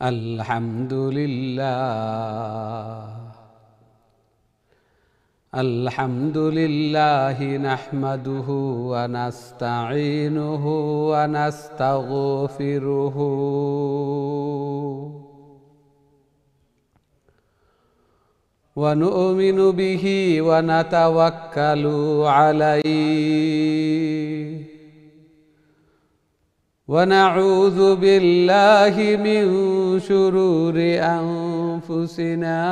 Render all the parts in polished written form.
আলহামদুলিল্লাহি নাহমাদুহু ওয়া নাস্তাঈনুহু ওয়া নাস্তাগফিরুহু ওয়া নু'মিনু বিহি ওয়া নাতাওয়াক্কালু আলাইহি ونعوذ بالله من شرور أنفسنا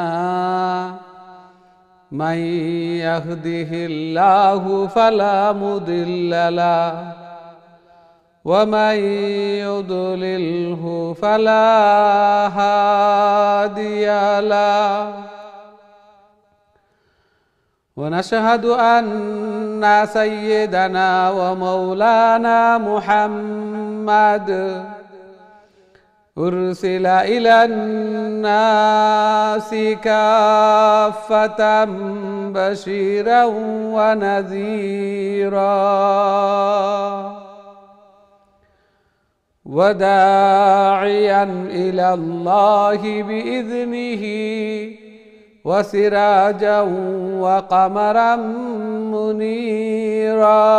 من يهده الله فلا مضل له ومن يضلله فلا هادي له ونشهد أن سيدنا ومولانا محمد أرسل إلى الناس كافة بشيرا ونذيرا وداعيا إلى الله بإذنه وسراجا وقمرا منيرا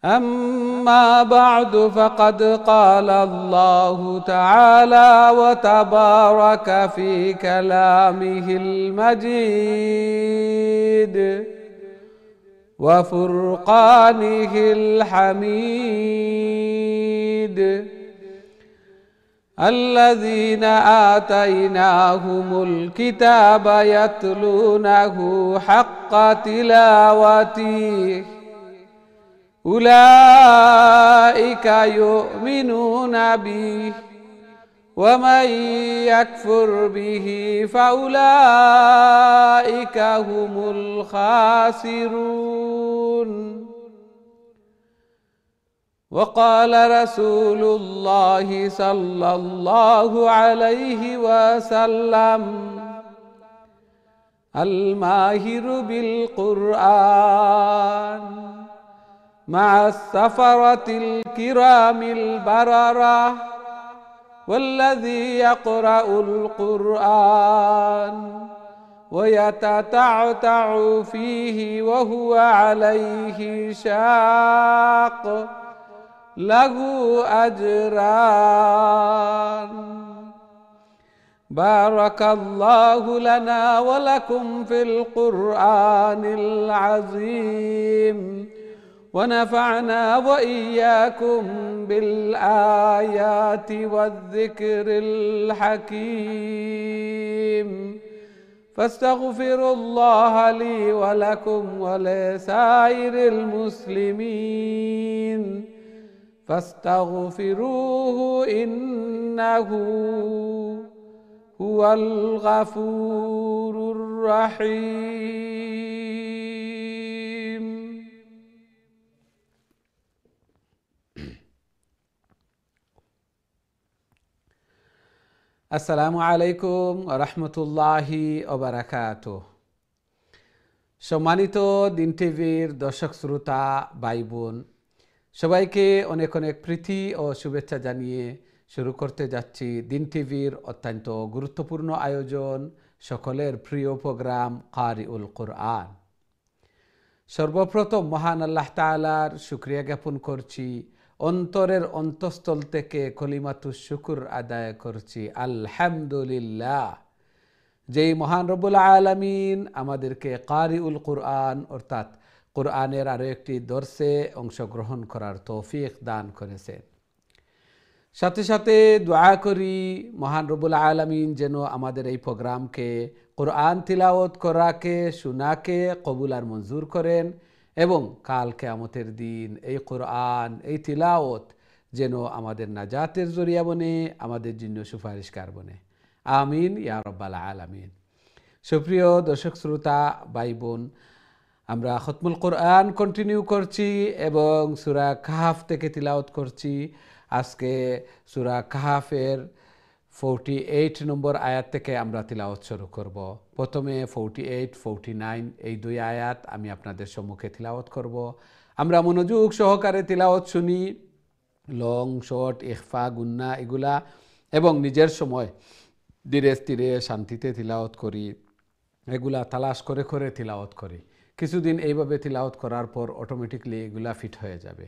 أما بعد فقد قال الله تعالى وتبارك في كلامه المجيد وفرقانه الحميد الذين آتيناهم الكتاب يتلونه حق تلاوته أولئك يؤمنون به ومن يكفر به فأولئك هم الخاسرون وقال رسول الله صلى الله عليه وسلم الماهر بالقرآن مع السفرة الكرام البررة والذي يقرأ القرآن ويتتعتع فيه وهو عليه شاق له أجران. بارك الله لنا ولكم في القرآن العظيم ونفعنا وإياكم بالآيات والذكر الحكيم فاستغفروا الله لي ولكم ولسائر المسلمين فاستغفروه إنه هو الغفور الرحيم. আসসালামু আলাইকুম ওয়া রাহমাতুল্লাহি ওয়া বারাকাতুহু। সম্মানিত দিন টিভির দর্শক শ্রোতা ভাই বোন সবাইকে অনেক অনেক প্রীতি ও শুভেচ্ছা জানিয়ে শুরু করতে যাচ্ছি দিন টিভির অত্যন্ত গুরুত্বপূর্ণ আয়োজন সকলের প্রিয় প্রোগ্রাম কারিউল কুরআন। সর্বপ্রথম মহান আল্লাহ তাআলার শুকরিয়া জ্ঞাপন করছি, অন্তরের অন্তঃস্থল থেকে কলিমাতুশ শুকর আদায় করছি আলহামদুলিল্লাহ, যেই মহান রব্বুল আলামিন আমাদেরকে কারিউল কুরআন অর্থাৎ কুরআনের আরও একটি দর্সে অংশগ্রহণ করার তৌফিক দান করেছেন। সাথে সাথে দোয়া করি মহান রব্বুল আলামিন যেন আমাদের এই প্রোগ্রামকে কুরআন তিলাওয়াত করাকে শোনাকে কবুল আর মঞ্জুর করেন এবং কাল কিয়ামতের দিন এই কুরআন এই তিলাওয়াত যেন আমাদের নাজাতের জরিয়া বনে, আমাদের জন্য সুপারিশকার বনে। আমিন ইয়া রাব্বাল আলামিন। সুপ্রিয় দর্শক শ্রোতা ভাই বোন, আমরা খতমুল কুরআন কন্টিনিউ করছি এবং সূরা কাহফ থেকে তিলাওয়াত করছি। আজকে সূরা কাহফের 48 নম্বর আয়াত থেকে আমরা তিলাওয়াত শুরু করব। প্রথমে 48, 49 এই দুই আয়াত আমি আপনাদের সম্মুখে তিলাওয়াত করব। আমরা মনোযোগ সহকারে তিলাওয়াত শুনি লং শর্ট ইখফা গুন্না এগুলা, এবং নিজের সময় ধীরে স্থিরে শান্তিতে তিলাওয়াত করি, এগুলা তালাশ করে করে তিলাওয়াত করি। কিছুদিন এইভাবে তিলাওয়াত করার পর অটোমেটিকলি এগুলা ফিট হয়ে যাবে,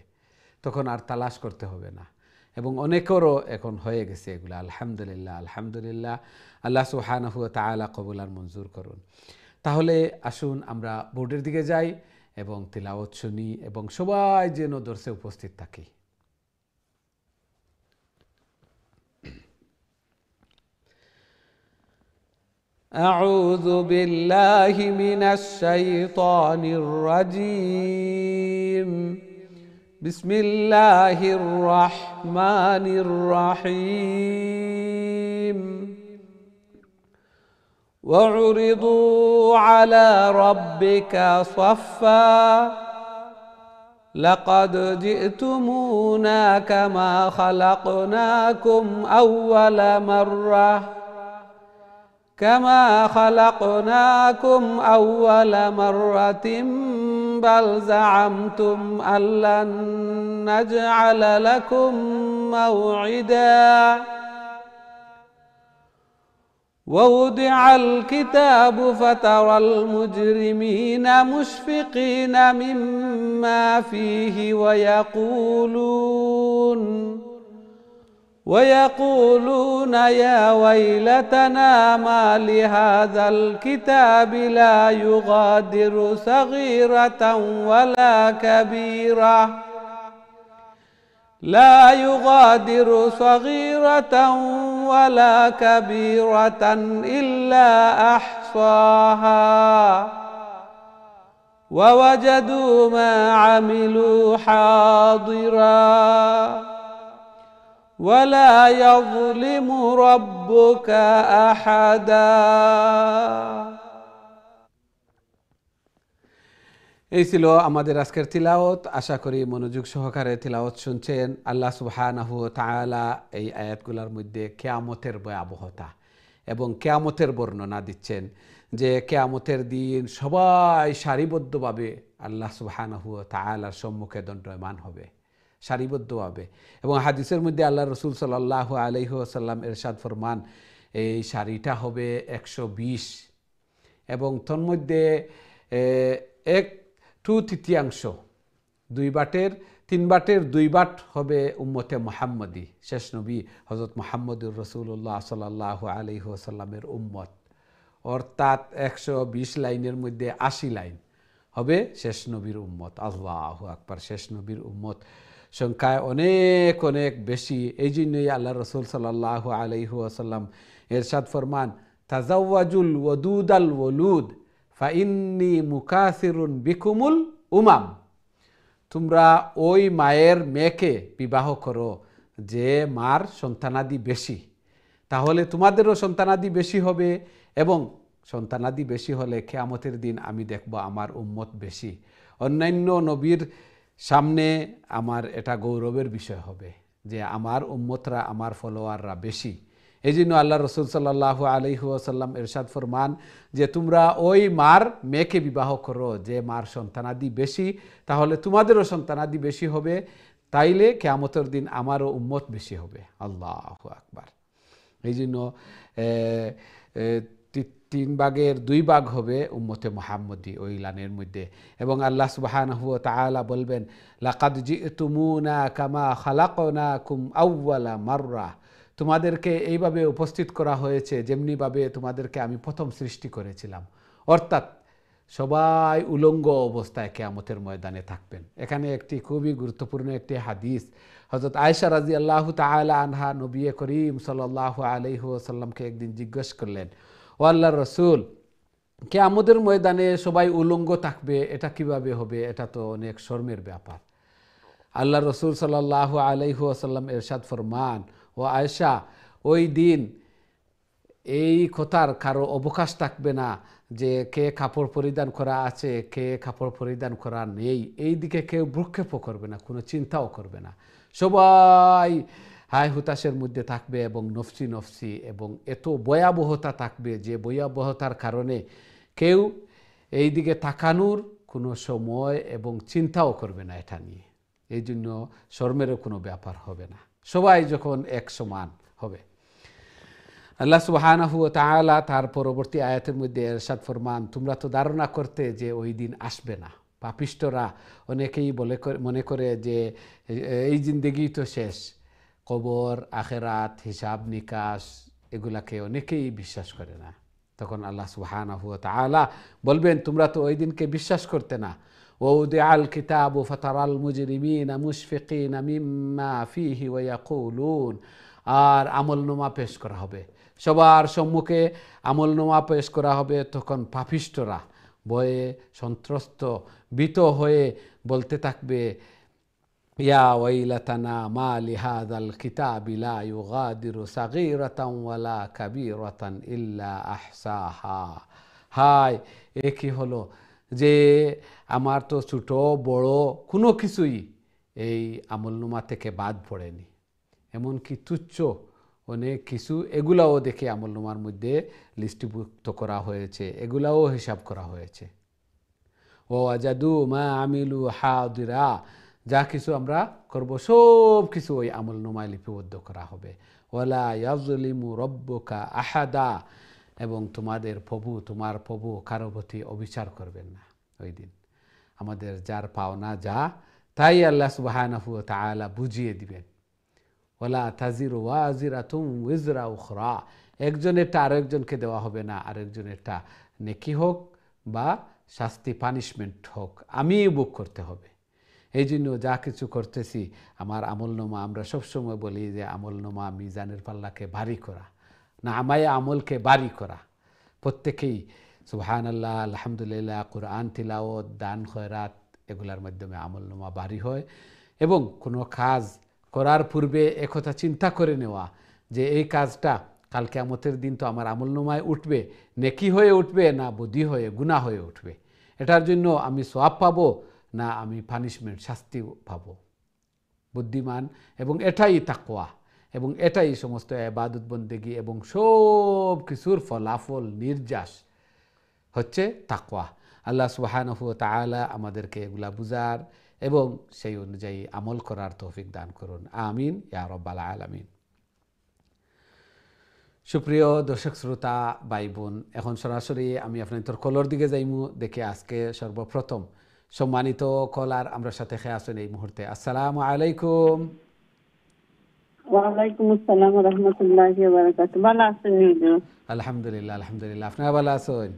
তখন আর তালাশ করতে হবে না। এবং অনেকেরও এখন হয়ে গেছে এগুলা। আলহামদুলিল্লাহ, আলহামদুলিল্লাহ। আল্লাহ সুবহানাহু ওয়া তাআলা কবুল আর মঞ্জুর করুন। তাহলে আসুন আমরা বোর্ডের দিকে যাই এবং তিলাওয়াত শুনি, এবং সবাই যেন দর্শে উপস্থিত থাকি। أعوذ بالله من الشيطان الرجيم. بسم الله الرحمن الرحيم. وعرضوا على ربك صفا لقد جئتمونا كما خلقناكم أول مرة بل زعمتم أن لن نجعل لكم موعدا. ووضع الكتاب فترى المجرمين مشفقين مما فيه ويقولون يا ويلتنا ما لهذا الكتاب لا يغادر صغيرة ولا كبيرة إلا أحصاها ووجدوا ما عملوا حاضرا ولا يظلم ربك أحدا. এই ছিল আমাদের আজকের তিলাওয়াত। আশা করি মনোযোগ সহকারে তিলাওয়াত শুনছেন। আল্লাহ সুবহানাহু ওয়া তাআলা এই আয়াতগুলোর মধ্যে কিয়ামতের ভয়াবহতা এবং কিয়ামতের বর্ণনা দিচ্ছেন, যে কিয়ামতের দিন সবাই সারিবদ্ধভাবে আল্লাহ সুবহানাহু ওয়া তাআলার সম্মুখে দণ্ডায়মান হবে, সারিবদ্ধভাবে। এবং হাদিসের মধ্যে আল্লাহ রসুল সাল্লাল্লাহু আলাইহি ওয়াসাল্লাম ইরশাদ ফরমান, এই সারিটা হবে 120, এবং তন্মধ্যে 1/3 3 বাটের 2 বাট হবে উম্মতে মুহাম্মদী, শেষ নবী হযরত মুহাম্মদুর রাসূলুল্লাহ সাল্লাল্লাহু আলাইহি ওয়াসাল্লামের উম্মত। অর্থাৎ 120 লাইনের মধ্যে 80 লাইন হবে শেষ নবীর উম্মত। আল্লাহু আকবার! শেষ নবীর উম্মত সংখ্যায় অনেক অনেক বেশি। এই জন্যই আল্লাহ রসুল সাল্লাল্লাহু আলাইহি ওয়াসাল্লাম ইরশাদ ফরমান, তাজাওয়াজুল ওয়াদুদাল ওয়ালুদ ফাইন্নী মুকাসিরুন বিকুমুল উমাম। তোমরা ওই মায়ের মেয়েকে বিবাহ করো যে মার সন্তানাদি বেশি, তাহলে তোমাদেরও সন্তানাদি বেশি হবে, এবং সন্তানাদি বেশি হলে কিয়ামতের দিন আমি দেখব আমার উম্মত বেশি। অন্যান্য নবীর সামনে আমার এটা গৌরবের বিষয় হবে যে আমার উম্মতরা, আমার ফলোয়াররা বেশি। এই জন্য আল্লাহ রসুল সাল্লাল্লাহু আলাইহি ওয়াসাল্লাম ইরশাদ ফরমান যে তোমরা ওই মার মেয়েকে বিবাহ করো যে মার সন্তানাদি বেশি, তাহলে তোমাদেরও সন্তানাদি বেশি হবে, তাইলে কিয়ামতের দিন আমারও উম্মত বেশি হবে। আল্লাহু আকবার! এই জন্য 3 ভাগের 2 ভাগ হবে উম্মতে মুহাম্মদী ওই লানের মধ্যে। এবং আল্লাহ সুবহানাহু ওয়া তাআলা বলবেন, লাকাদ জিতুমুনা কামা খালাকনাকুম আউওয়ালা মাররা। তোমাদেরকে এইভাবে উপস্থিত করা হয়েছে যেমনিভাবে তোমাদেরকে আমি প্রথম সৃষ্টি করেছিলাম। অর্থাৎ সবাই উলঙ্গ অবস্থায় কিয়ামতের ময়দানে থাকবেন। এখানে একটি খুবই গুরুত্বপূর্ণ একটি হাদিস, হযরত আয়েশা রাদিয়াল্লাহু তাআলা আনহা নবী করিম সাল্লাল্লাহু আলাইহি ওয়াসাল্লামকে একদিন জিজ্ঞেস করলেন, ও আল্লাহর রসুল, কিয়ামতের ময়দানে সবাই উলঙ্গ থাকবে, এটা কিভাবে হবে? এটা তো অনেক শরমের ব্যাপার। আল্লাহ রসুল সাল্লাল্লাহু আলাইহি ওয়াসাল্লাম ইরশাদ ফরমান, ও আয়েশা, ওই দিন এই কথার কারো অবকাশ থাকবে না যে কে কাপড় পরিধান করা আছে, কে কাপড় পরিধান করা নেই, এই দিকে কেউ ভ্রুক্ষেপও করবে না, কোনো চিন্তাও করবে না। সবাই হায় হুতাশের মধ্যে থাকবে এবং নফসি নফসি, এবং এত ভয়াবহতা থাকবে যে ভয়াবহতার কারণে কেউ এই দিকে তাকানোর কোনো সময় এবং চিন্তাও করবে না এটা নিয়ে। এই জন্য শরমেরও কোনো ব্যাপার হবে না, সবাই যখন এক সমান হবে। আল্লাহ সুবহানাহু ওয়া তাআলা তার পরবর্তী আয়াতের মধ্যে ইরশাদ ফরমান, তোমরা তো ধারণা করতে যে ওই দিন আসবে না। পাপিষ্টরা অনেকেই মনে করে যে এই জিন্দেগি তো শেষ, কবর, আখেরাত, হিসাব নিকাশ এগুলাকে অনেকেই বিশ্বাস করে না। তখন আল্লাহ সুবহানাহু ওয়া তাআলা বলবেন, তোমরা তো ওই দিনকে বিশ্বাস করতে না। ওয়াউদিআল কিতাবু ফাতারাল মুজরিমিনা মুশফিকিনা মিম্মা ফীহি ওয়া ইয়াকুলুন, আর আমলনামা পেশ করা হবে, সবার সম্মুখে আমলনামা পেশ করা হবে। তখন পাপিষ্টরা ভয়ে সন্ত্রস্ত ভীত হয়ে বলতে থাকবে, ইয়া ওয়াইলাতানা মা লিহাযাল কিতাবি লা ইউগাদিরু সাগীরাতান ওয়ালা কাবীরাতান ইল্লা আহসাহা। হায়, এ কি হলো যে আমার তো ছোট বড় কোনো কিছুই এই আমলনামা থেকে বাদ পড়েনি, এমনকি তুচ্ছ অনেক কিছু এগুলাও দেখে আমলনামার মধ্যে লিস্টিভুক্ত করা হয়েছে, এগুলাও হিসাব করা হয়েছে। ওয়াজাদু মা আমিলু হাদিরা, যা কিছু আমরা করব সব কিছু ওই আমলনামায় লিপিবদ্ধ করা হবে। ওয়ালা ইয়াজলিমু রাব্বুকা আহাদা, এবং তোমার প্রভু কারো প্রতি অবিচার করবেন না ওই দিন। আমাদের যার পাওনা যা তাই আল্লাহ সুবহানাহু ওয়া তাআলা বুঝিয়ে দিবেন। ওয়ালা তাজিরু ওয়াজিরাতুম উযরা উখরা, একজনেরটা আরেকজনকে দেওয়া হবে না, আরেকজনেরটা নেকি হোক বা শাস্তি পানিশমেন্ট হোক আমি বুক করতে হবে। এই জন্য যা কিছু করতেছি আমার আমলনামা, আমরা সবসময় বলি যে আমলনামা মিজানের পাল্লাকে ভারী করা, না আমায় আমলকে ভারী করা। প্রত্যেকেই সুবহানাল্লাহ, আলহামদুলিল্লাহ, কুরআন তিলাওয়াত, দান খয়রাত এগুলার মাধ্যমে আমলনামা ভারী হয়। এবং কোনো কাজ করার পূর্বে একথা চিন্তা করে নেওয়া যে এই কাজটা কাল কিয়ামতের দিন তো আমার আমলনামায় উঠবে, নেকি হয়ে উঠবে না বদি হয়ে গুনাহ হয়ে উঠবে, এটার জন্য আমি সওয়াব পাবো না আমি পানিশমেন্ট শাস্তি পাবো। বুদ্ধিমান, এবং এটাই তাকওয়া, এবং এটাই সমস্ত ইবাদত বন্দেগী এবং সব কিছুর ফলাফল নির্যাস হচ্ছে তাকওয়া। আল্লাহ সুবহানাহু ওয়া তাআলা আমাদেরকে এগুলা বুঝার এবং সেই অনুযায়ী আমল করার তৌফিক দান করুন, আমিন ইয়া রাব্বাল আলামিন। সুপ্রিয় দর্শক শ্রোতা ভাই বোন, এখন সরাসরি আমি আপনাদের কলর দিকে যাইমু। দেখে আজকে সর্বপ্রথম সম্মানিত কলার আমরা সাথে খেয়ে আসেন এই মুহূর্তে। আসসালামু আলাইকুম। ওয়ালাইকুম আসসালাম ওয়া রাহমাতুল্লাহি ওয়া বারাকাতুহু। ভালো আছেন নি? আলহামদুলিল্লাহ, আলহামদুলিল্লাহ, আপনারা ভালো আছেন?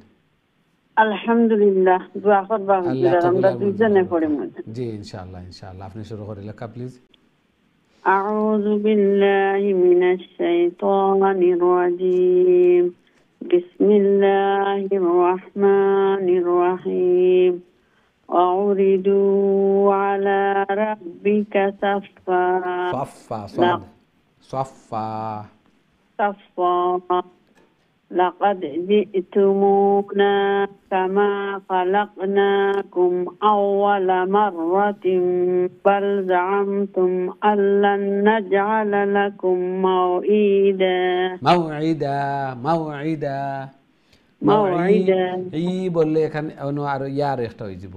আলহামদুলিল্লাহ, দোয়া করবা হুজুর, আমরা দুইজনে পড়ে মধ্যে। জি ইনশাআল্লাহ, ইনশাআল্লাহ, আপনি শুরু করে লেখা প্লিজ। আউযু বিল্লাহি মিনাশ শাইতানির রাজীম। বিসমিল্লাহির রাহমানির রাহিম। আউরিদু আলা রাব্বিকা সাফফা সাফফা সাফফা لقد جئتمونا كما خلقناكم أول مرة بل زعمتم أن لن نجعل لكم موعدا ই বললে এখানে আর ইয়ার একটা হয়ে যাব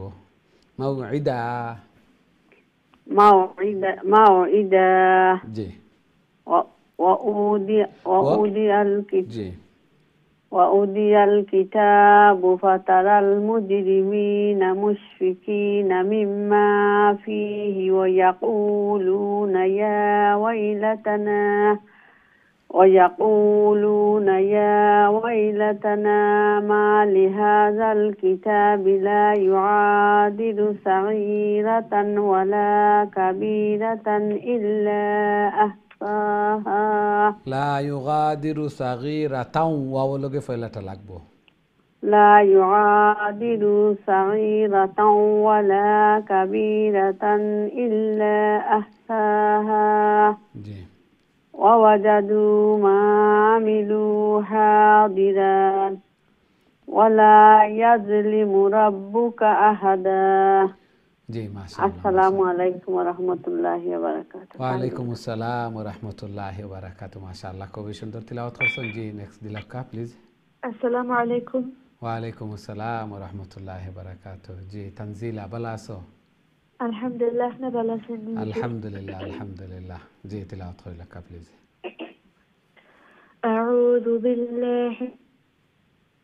موعدا জি وأودي الكتاب فترى المجرمين مشفقين مما فيه ويقولون يا ويلتنا ما لهذا الكتاب لا يعادل صغيرة ولا كبيرة إلا أحصاها لا يغادر صغيرة ওয়াওলগে ফয়লাটা লাগবো لا يعادل صغيرة ولا كبيرة إلا أحصاها জি ووجدوا ما عملوا حاضرا ولا يظلم ربك أحدا জি মাশাআল্লাহ। আসসালামু আলাইকুম ওয়া রাহমাতুল্লাহি ওয়া বারাকাতুহু। ওয়া আলাইকুম আসসালাম ওয়া রাহমাতুল্লাহি ওয়া বারাকাতুহু। মাশাআল্লাহ, খুবই সুন্দর তিলাওয়াত করছেন। জি নেক্সট দিলাক্কা প্লিজ। আসসালামু আলাইকুম। ওয়া আলাইকুম আসসালাম ওয়া রাহমাতুল্লাহি ওয়া বারাকাতুহু। জি তানজিলা ভালো আছো? الحمد لله احنا بلا سنين. الحمد لله الحمد لله. جي تلاوة لك بليز. أعوذ بالله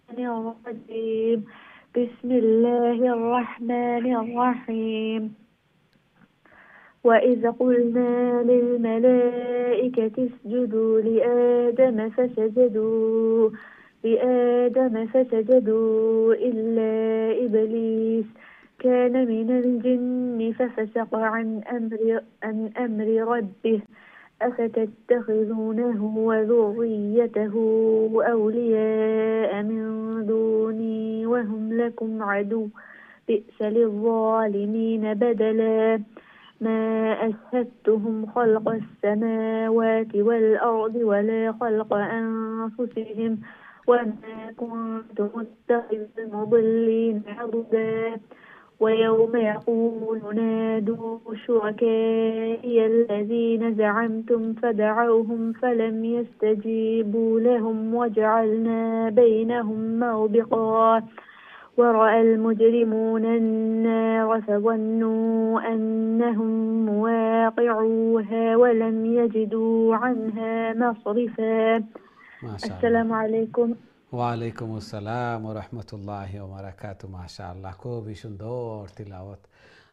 من الرجيم. بسم الله الرحمن الرحيم. وإذ قلنا للملائكة اسجدوا لآدم فسجدوا إلا إبليس كان من الجن ففسق عن أمر ربه أفتتخذونه وذريته أولياء من دوني وهم لكم عدو بئس للظالمين بدلا ما أشهدتهم خلق السماوات والأرض ولا خلق أنفسهم وما كنت متخذ المضلين عضدا ويوم يقول نادوا شركائي الذين زعمتم فدعوهم فلم يستجيبوا لهم وجعلنا بينهم موبقا ورأى المجرمون النار فظنوا أنهم مواقعوها ولم يجدوا عنها مصرفا. ما شاء الله. السلام عليكم. وعليكم السلام ورحمة الله وبركاته. ما شاء الله كوبي شندور تلاوت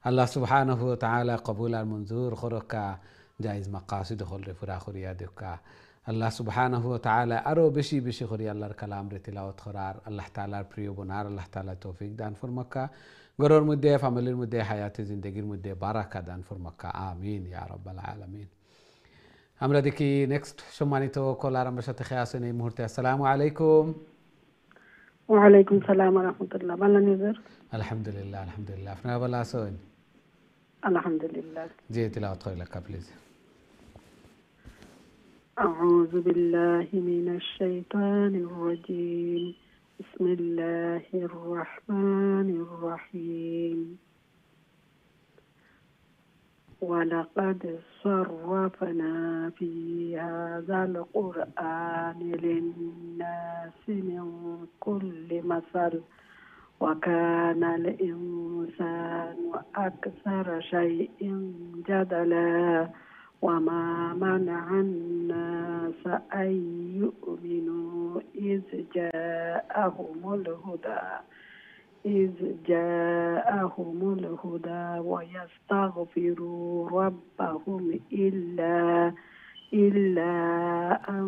الله سبحانه وتعالى قبول المنظور خركا جائز مقاصد خل فرا خريادك الله سبحانه وتعالى أرو بشي خري الله الكلام تلاوت خرار الله تعالى بريو بنار الله تعالى توفيق دان فرمكا غرور مدة فاميلي مدة حياة زندگي مدة بركة دان فرمكا آمين يا رب العالمين. আমরা দেখি নেক্সট সম্মানিত কলার আমার সাথে খেয়ে আসেন এই মুহূর্তে। আসসালামু আলাইকুম। ওয়ালাইকুম সালাম রাহমাতুল্লাহ। ভালো নিউজর? আলহামদুলিল্লাহ আলহামদুলিল্লাহ। আপনারা ভালো আছেন? আলহামদুলিল্লাহ। জি তিলাওয়াত করে লেখা প্লিজ। أعوذ بالله من الشيطان الرجيم. بسم الله الرحمن الرحيم. ولقد صرفنا في هذا القرآن للناس من كل مثل وكان الإنسان أكثر شيء جدلا وما منع الناس أن يؤمنوا إذ جاءهم الهدى ويستغفروا ربهم إلا أن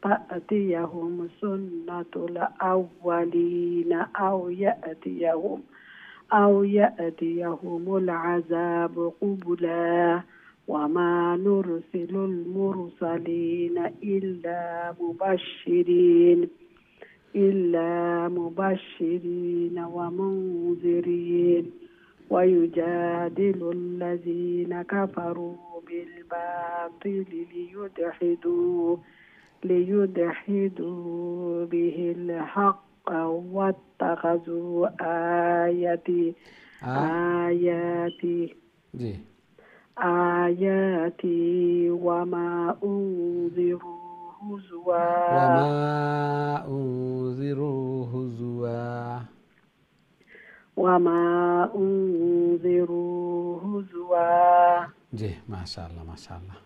تأتيهم سنة الأولين أو يأتيهم العذاب قبلا وما نرسل المرسلين إلا مبشرين ومنذرين ويجادل الذين كفروا بالباطل ليدحدوا به الحق واتخذوا آياتي وما أنذروا هزوا. জি মাশাআল্লাহ মাশাআল্লাহ।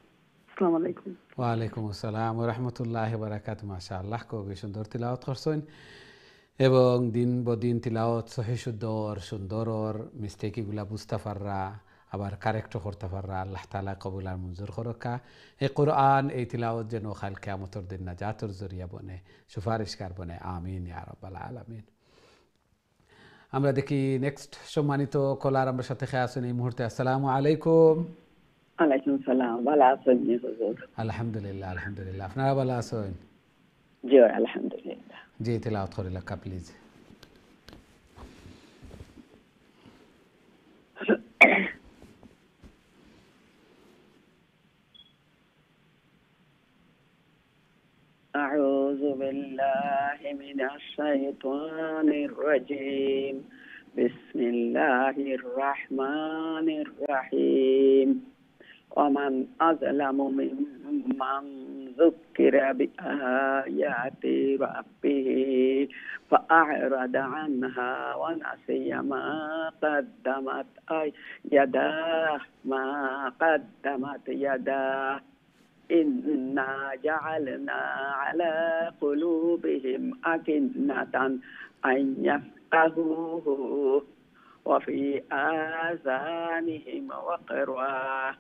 আসসালামু আলাইকুম। ওয়ালাইকুম আসসালাম ওয়া রাহমাতুল্লাহি ওয়া বারাকাতুহু। মাশাআল্লাহ খুবই সুন্দর তিলাওয়াত করছেন এবং দিন বদিন তিলাওয়াত সহি সুন্দর মিস্টেকগুলা বুঝতে পাররা আবার কারেক্ট করতে পাররা। আল্লাহ তাআলা কবুল আর মঞ্জুর করকা। এই কোরআন এই তিলাওয়াত যেন কাল কিয়ামতের দিন নাজাতের জরিয়া বনে, সুপারিশকার বনে। আমিন ইয়া রাব্বাল আলামিন। আমরা দেখি নেক্সট সম্মানিত কলার আমার সাথে খেয়ে আসেন এই মুহূর্তে। আসসালামু আলাইকুম। ওয়ালাইকুম সালাম। ভালো আছেন হুজুর? আলহামদুলিল্লাহ আলহামদুলিল্লাহ। আপনারা ভালো আছেন? জি আলহামদুলিল্লাহ। জি তিলাওয়াত করে লেখা প্লিজ। أعوذ بالله من الشيطان الرجيم. بسم الله الرحمن الرحيم. ومن أظلم ممن ذكر بآيات ربه فأعرض عنها ونسي ما قدمت يداه إنا جعلنا على قلوبهم أكنة أن يفقهوه وفي آذانهم وقرا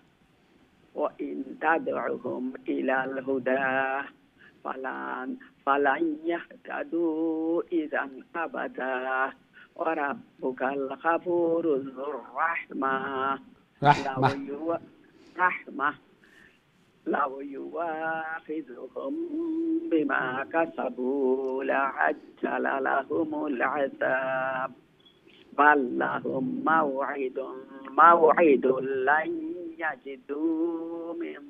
وإن تدعهم إلى الهدى فلن يهتدوا إذا أبدا وربك الغفور ذو الرحمة لو يواخذهم بما كسبوا لعجل لهم العذاب بل لهم موعد لن يجدوا من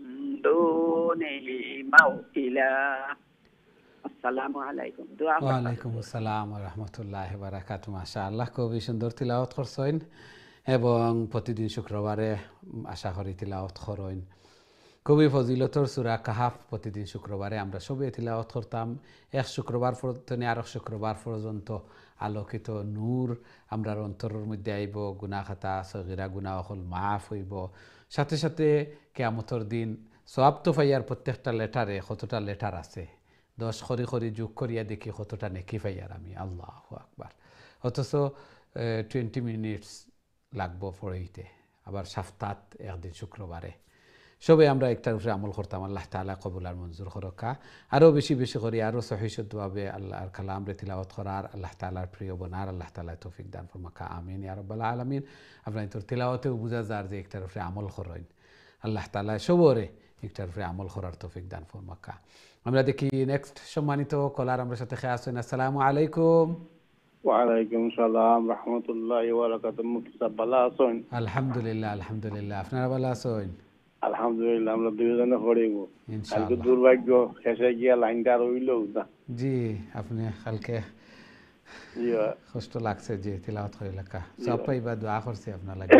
دونه موئلا. السلام عليكم. ওয়ালাইকুম আসসালাম ওয়া রাহমাতুল্লাহি ওয়া বারাকাতুহু। মাশাআল্লাহ, খুবই সুন্দর তিলাওয়াত করছেন এবং প্রতিদিন শুক্রবারে আশা করি তিলাওয়াত করেন। খুবই ফজিলতর সূরা কাহাফ প্রতিদিন শুক্রবারে আমরা সবাই তিলাওয়াত করতাম। এক শুক্রবার থেকে আরেক শুক্রবার পর্যন্ত আলোকিত নূর আমরার অন্তরের মধ্যে আইব, গুনাহ খাতা সগীরা গুনাহ হল মাফ হইব, সাথে সাথে কিয়ামতের দিন সওয়াব তো পাইয়ার প্রত্যেকটা লেটারে কতটা লেটার আছে 10 খরি যোগ করিয়া দেখি কতটা নেকি পাইয়ার আমি। আল্লাহু আকবার। অথচ 20 মিনিটস লাগবো পড়াইতে, আবার সপ্তাহ একদিন শুক্রবারে সবে আমরা একটার উপরে আমল করতাম। আল্লাহ তাআলা কবুল আর মঞ্জুর করকা। আরও বেশি বেশি করি আরও সহিহ শুদ্ধভাবে আল্লাহর কালাম রে তিলাওয়াত করার, আল্লাহ তাআলার প্রিয় বনার আল্লাহ তাআলা তৌফিক দান ফরমাকা। আমিন ইয়া রাব্বাল আলামিন। আপনার তোর তিলাওয়াতেও বুঝা যার যে একটার উপরে আমল করেন, আল্লাহ তাআলা সবরে একটার উপরে আমল করার তৌফিক দান ফরমাকা। আমরা দেখি নেক্সট সম্মানিত কলার আমরা সাথে খেয়ে আসেন। আসসালামু আলাইকুম। ওয়ালাইকুম সালাম রাহমাতুল্লাহি ওয়া বারাকাতুহু। মুফতি সাহেব ভালো আছেন? আলহামদুলিল্লাহ আলহামদুলিল্লাহ, আপনারা ভালো আছেন? আলহামদুলিল্লাহ, আমরা দুইজনে পড়িব। কালকে ইনশাআল্লাহ। দুর্ভাগ্য শেষে গিয়া লাইনটা রইল না। জি, আপনি কালকে জি কষ্ট লাগছে যে তিলাওয়াত করে লেখা সব পাইবা, দোয়া করছি আপনার লাগে।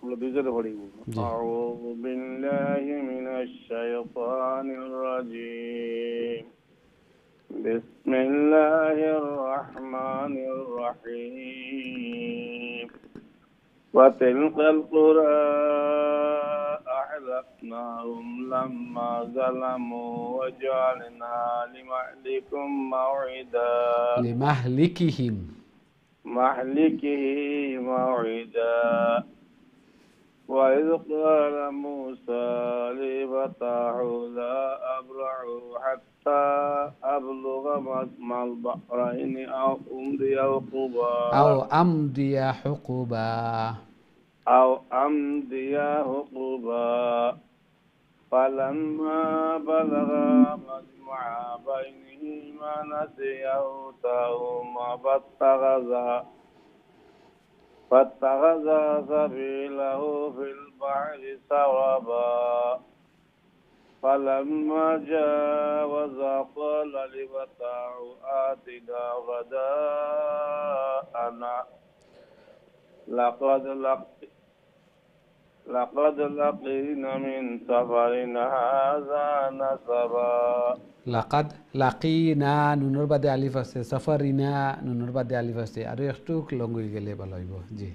আমরা দুইজনে পড়িব। জি। আউযু বিল্লাহি মিনাশ শাইতানির রাজীম। বিসমিল্লাহির রহমানির রহিম। وتلك القرى أهلكناهم لما ظلموا وجعلنا لمهلكهم موعدا لمهلكهم موعدا وإذ قال موسى لفتاه لا أبرح حتى أبلغ مجمع البحرين أو أمضي حقبا فلما بلغ مجمع بينهما نسيا حوتهما فاتخذ سبيله في البحر سربا فلما جاوزا قال لفتاه آتنا غداءنا لقد لقينا من سفرنا هذا نصبا لقد لقينا নুনের বাদে আলিফ আছে, সাফারিনা নুনের বাদে আলিফ আছে, আর একটু লং হয়ে গেলে ভালো হইব। জি।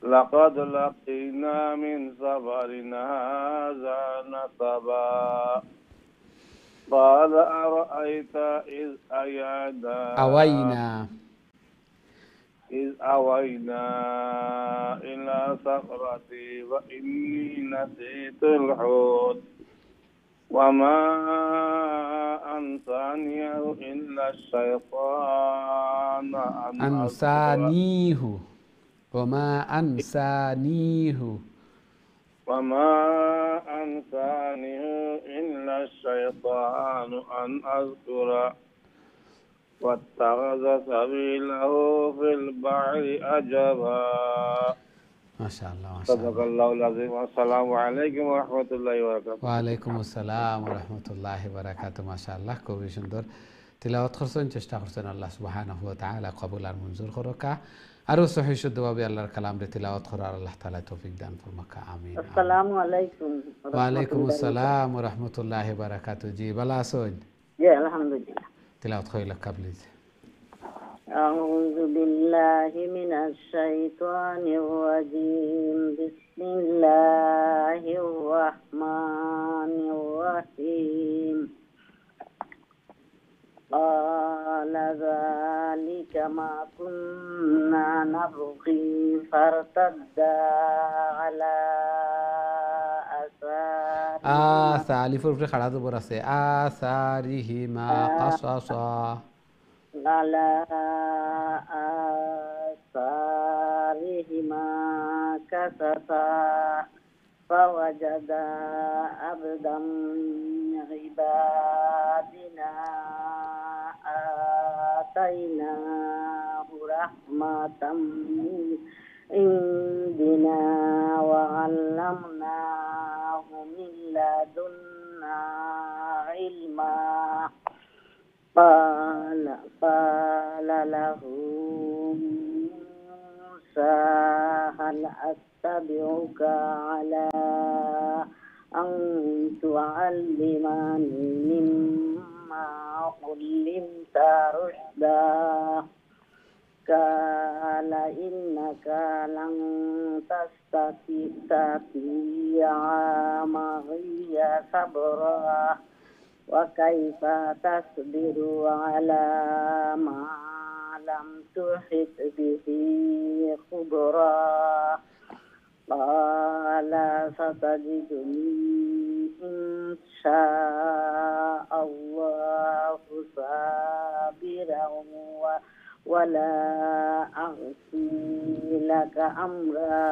لقد لقينا من سفرنا هذا نصبا قال أرأيت إذ أوينا إلى صخرة وإني نسيت الحوت وما أنسانيه إلا الشيطان أنسانيه إلا الشيطان أن أذكره واتخذ سبيله في البحر عجبا. ما شاء الله ما شاء صدق الله العظيم. السلام عليكم ورحمة الله وبركاته. ওয়ালাইকুম আসসালাম ওয়া রাহমাতুল্লাহি ওয়া বারাকাতুহু। মাশাআল্লাহ, খুবই সুন্দর তিলাওয়াত করছেন, চেষ্টা করছেন আল্লাহ সুবহানাহু ওয়া তাআলা কবুল আর মঞ্জুর করুকা। আরো সহি শুদ্ধভাবে আল্লাহর কালাম রে তিলাওয়াত করার আল্লাহ তাআলা তৌফিক দান ফরমাকা আমিন। আসসালামু আলাইকুম। ওয়া আলাইকুম আসসালাম ওয়া রাহমাতুল্লাহি ওয়া বারাকাতুহু। জি ভালো আছেন? জি আলহামদুলিল্লাহ। তিলাওয়াত কইলা প্লিজ। أعوذ بالله من الشيطان الرجيم. بسم الله الرحمن الرحيم. قال ذلك ما كنا نبغي فارتدا على آثارهما সালিফের উপরে খাড়া জবর আছে। আসারিহিমা কাসাসা। على آثارهما كسفا فوجدا عبدا من عبادنا آتيناه رحمة من عندنا وعلمناه من لدنا علما. قال له موسى هل أتبعك على أن تعلمني مما علمت رشدا. قال إنك لن تستطيع معي صبرا وكيف تصبر على ما لم تحط به خبرا. قال ستجدني إن شاء الله صابرا ولا أعصي لك أمرا.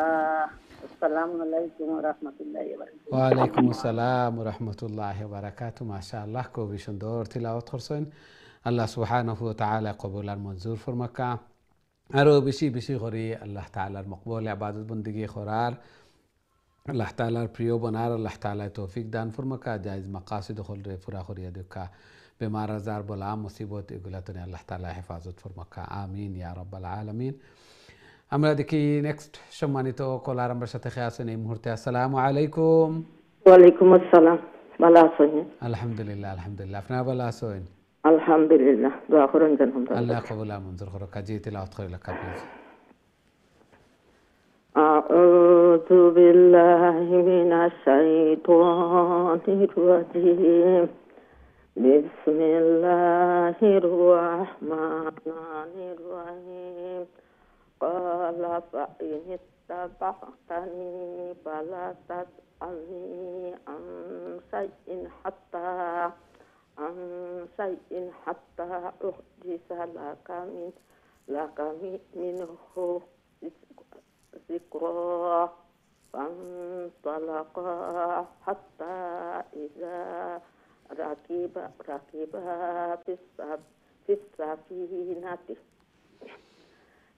السلام عليكم ورحمة الله وبركاته. ওয়ালাইকুম আসসালাম ওয়া রাহমাতুল্লাহি ওয়া বারাকাতুহু। মাশাআল্লাহ খুবই সুন্দর তিলাওয়াত করছেন। আল্লাহ সুবহানাহু ওয়া তাআলা কবুল আর মঞ্জুর ফরমাকা। আরো বেশি বেশি করে আল্লাহ তাআলার মকবুল ইবাদত বন্দেগী করার, আল্লাহ তাআলার প্রিয় বনার আল্লাহ তাআলা তৌফিক দান ফরমাকা। জায়েজ মাকাসিদ হলরে পুরা করিয়া দেখা। বেমার আজার বলা মুসিবত এগুলা তো আল্লাহ তাআলা হেফাজত ফরমাকা আমিন ইয়া রাব্বাল আলামিন। আমরা দেখি নেক্সট সম্মানিত কলার আমার সাথে আছেন এই মুহূর্তে। আসসালামু আলাইকুম। ওয়ালাইকুম আসসালাম। ভালো আছেন? আলহামদুলিল্লাহ আলহামদুলিল্লাহ। আপনারা ভালো আছেন? আলহামদুলিল্লাহ। দোয়া করুন যেন আল্লাহ কবুল আর মঞ্জুর করুক। কাজী তিলাওয়াত করিলা প্লিজ। أعوذ بالله من الشيطان الرجيم. بسم الله الرحمن الرحيم. قال فإن اتبعتني فلا تسألني عن شيء حتى أحدث لك منه ذكرا. فانطلقا حتى إذا ركبا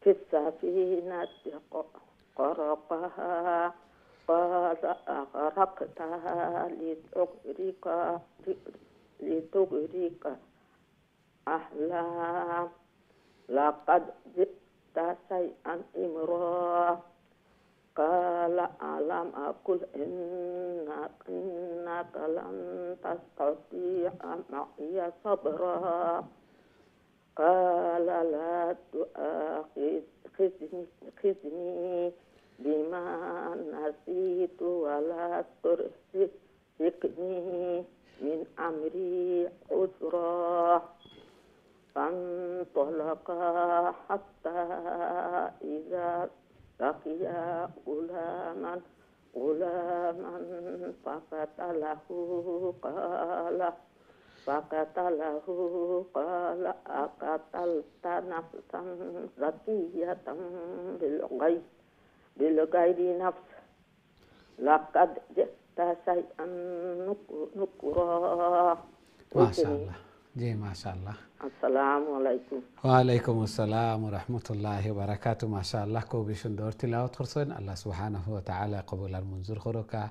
في السفينة غرقها. قال أغرقتها لتغرق أهلها لقد جئت شيئا إمرا. قال ألم أقل إنك لن تستطيع معي صبرا. قال لا تؤاخذني بما نسيت ولا ترهقني من أمري عسرا. فانطلقا حتى إذا لقيا غلاما فقتله. قال أقتلت نفسا زكية بغير نفس لقد جئت شيئا نكرا. ما شاء الله জি মাশাআল্লাহ। আসসালামু আলাইকুম। ওয়ালাইকুম আসসালাম ওয়া রাহমাতুল্লাহি ওয়া বারাকাতুহু। মাশাআল্লাহ, খুবই সুন্দর তিলাওয়াত করছেন। আল্লাহ সুবহানাহু ওয়া তাআলা কবুল আর মঞ্জুর করুকা।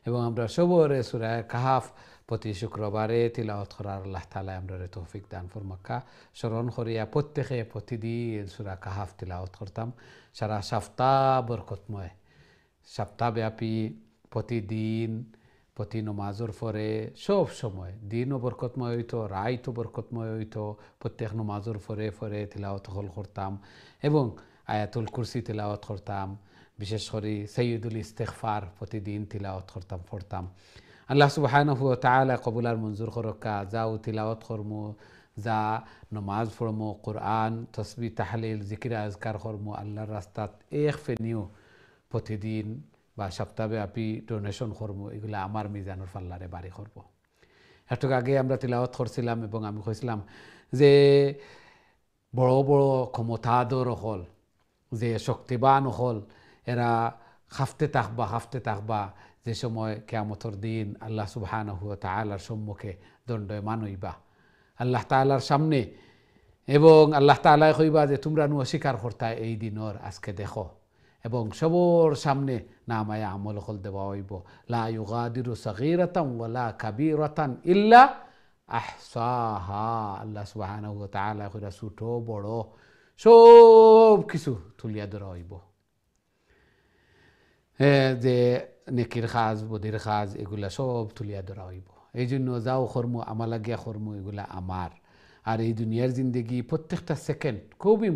এবং আমরা সবরে সূরা কাহাফ প্রতি শুক্রবারে তিলাওয়াত করার আল্লাহ তাআলা আমরারে তৌফিক দান ফরমাক্কা। স্মরণ করিয়া প্রত্যেকে প্রতিদিন সূরা কাহাফ তিলাওয়াত করতাম। সারা সপ্তাহ বরকতময়, সপ্তাহব্যাপী প্রতিদিন প্রতি নমাজের পরে সব সময় দিনও বরকতময় হইতো, রাইতো বরকতময় হইতো। প্রত্যেক নমাজের পরে পরে তিলাওয়াত হল করতাম এবং আয়াতুল কুরসি তিলাওয়াত করতাম। বিশেষ করে সৈয়দুল ইস্তেগফার প্রতিদিন তিলাওয়াত করতাম পড়তাম। আল্লাহ সুবহানাহু ওয়া তাআলা কবুল আর মঞ্জুর করুকা। যাও তিলাওয়াত করমু, যা নমাজ পড়মু, কোরআন তসবিহ তাহলিল জিকির আজকার করমু আল্লাহর রাস্তাত এক ফেনিও প্রতিদিন বা সপ্তাহব্যাপী ডোনেশন করবো, এগুলো আমার মিজানুর পাল্লারে বাড়ি করব। একটু আগে আমরা তিলাওয়াত করছিলাম এবং আমি কইছিলাম যে বড় বড় ক্ষমতাধর হল, যে শক্তিবান হল, এরা হাফতে থাকবা যে সময় কিয়ামতের দিন আল্লাহ সুবহানাহু ওয়া তাআলার সম্মুখে দণ্ডায়মান হইবা আল্লাহ তাআলার সামনে। এবং আল্লাহ তাআলা কইবা যে তোমরা অস্বীকার করতা এই দিনর, আজকে দেখো। এবং সবর সামনে নামায়া আমল হল দেওয়া হইব। লা ইউগাদিরু সগীরাতান ওয়ালা কাবীরাতান ইল্লা আহসাহা। আল্লাহ সুবহানাহু ওয়া তাআলা কইরা ছোট বড় সব কিছু তুলিয়া ধরা হইব। যে নেকির কাজ বদির কাজ এগুলা সব তুলিয়া ধরা হইব। এই জন্য যাও কর্ম আমালাগিয়া কর্ম এগুলা আমার। আর এই দুনিয়ার জিন্দগি প্রত্যেকটা সেকেন্ড খুবই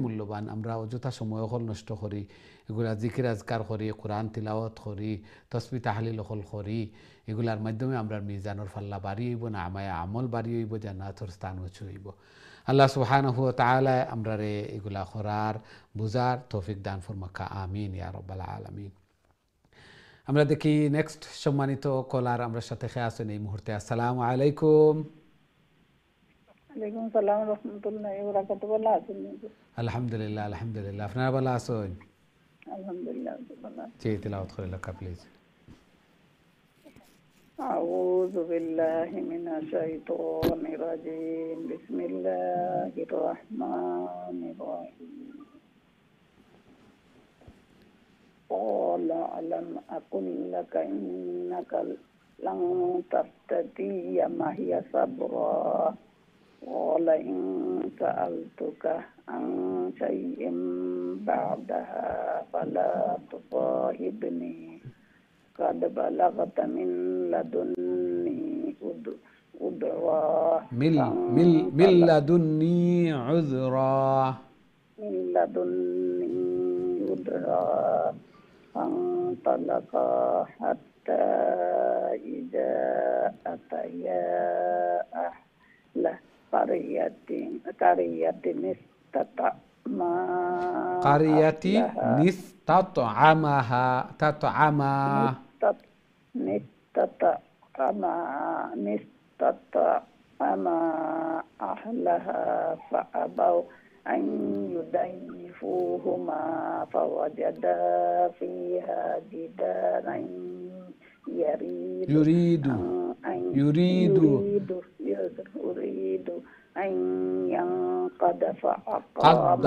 মূল্যবান। আমরা অযথা সময় হল নষ্ট করি, এগুলা জিকির আজকার করি, কোরআন তিলাওয়াত করি, তসবিহ তাহলিল হল করি। এগুলার মাধ্যমে আমরা মিজানুর পাল্লা বাড়ি হইব, না আমায় আমল বাড়ি হইব, জান্নাতের স্থান উঁচু হইব। আল্লাহ সুবহানাহু ওয়া তাআলা আমরা রে এগুলা করার বুঝার তৌফিক দান ফরমাক্কা। আমিন ইয়া রাব্বাল আলামিন। আমরা দেখি নেক্সট সম্মানিত কলার আমরা সাথে আছেন এই মুহূর্তে। আসসালামু আলাইকুম। ওয়ালাইকুম সালাম রহমতুল্লাহি ওয়া বারাকাতুহু। ভালো আছেন? আলহামদুলিল্লাহ, আপনারা ভালো আছেন? আলহামদুলিল্লাহ ভালো আছি। জি তিলাওয়াত করে লেখা প্লিজ। أعوذ بالله من الشيطان الرجيم. بسم الله الرحمن الرحيم. قال ألم أقل لك إنك لن تستطيع معي صبرا قال إن سألتك عن شيء بعدها فلا تصاحبني قد بلغت من لدني عذرا من لدني عذرا فانطلقا حتى إذا أتيا أهل قرية نستطعما أهلها فأبوا أن يضيفوهما فوجدا فيها جدارا يريد أن ينقض فأقام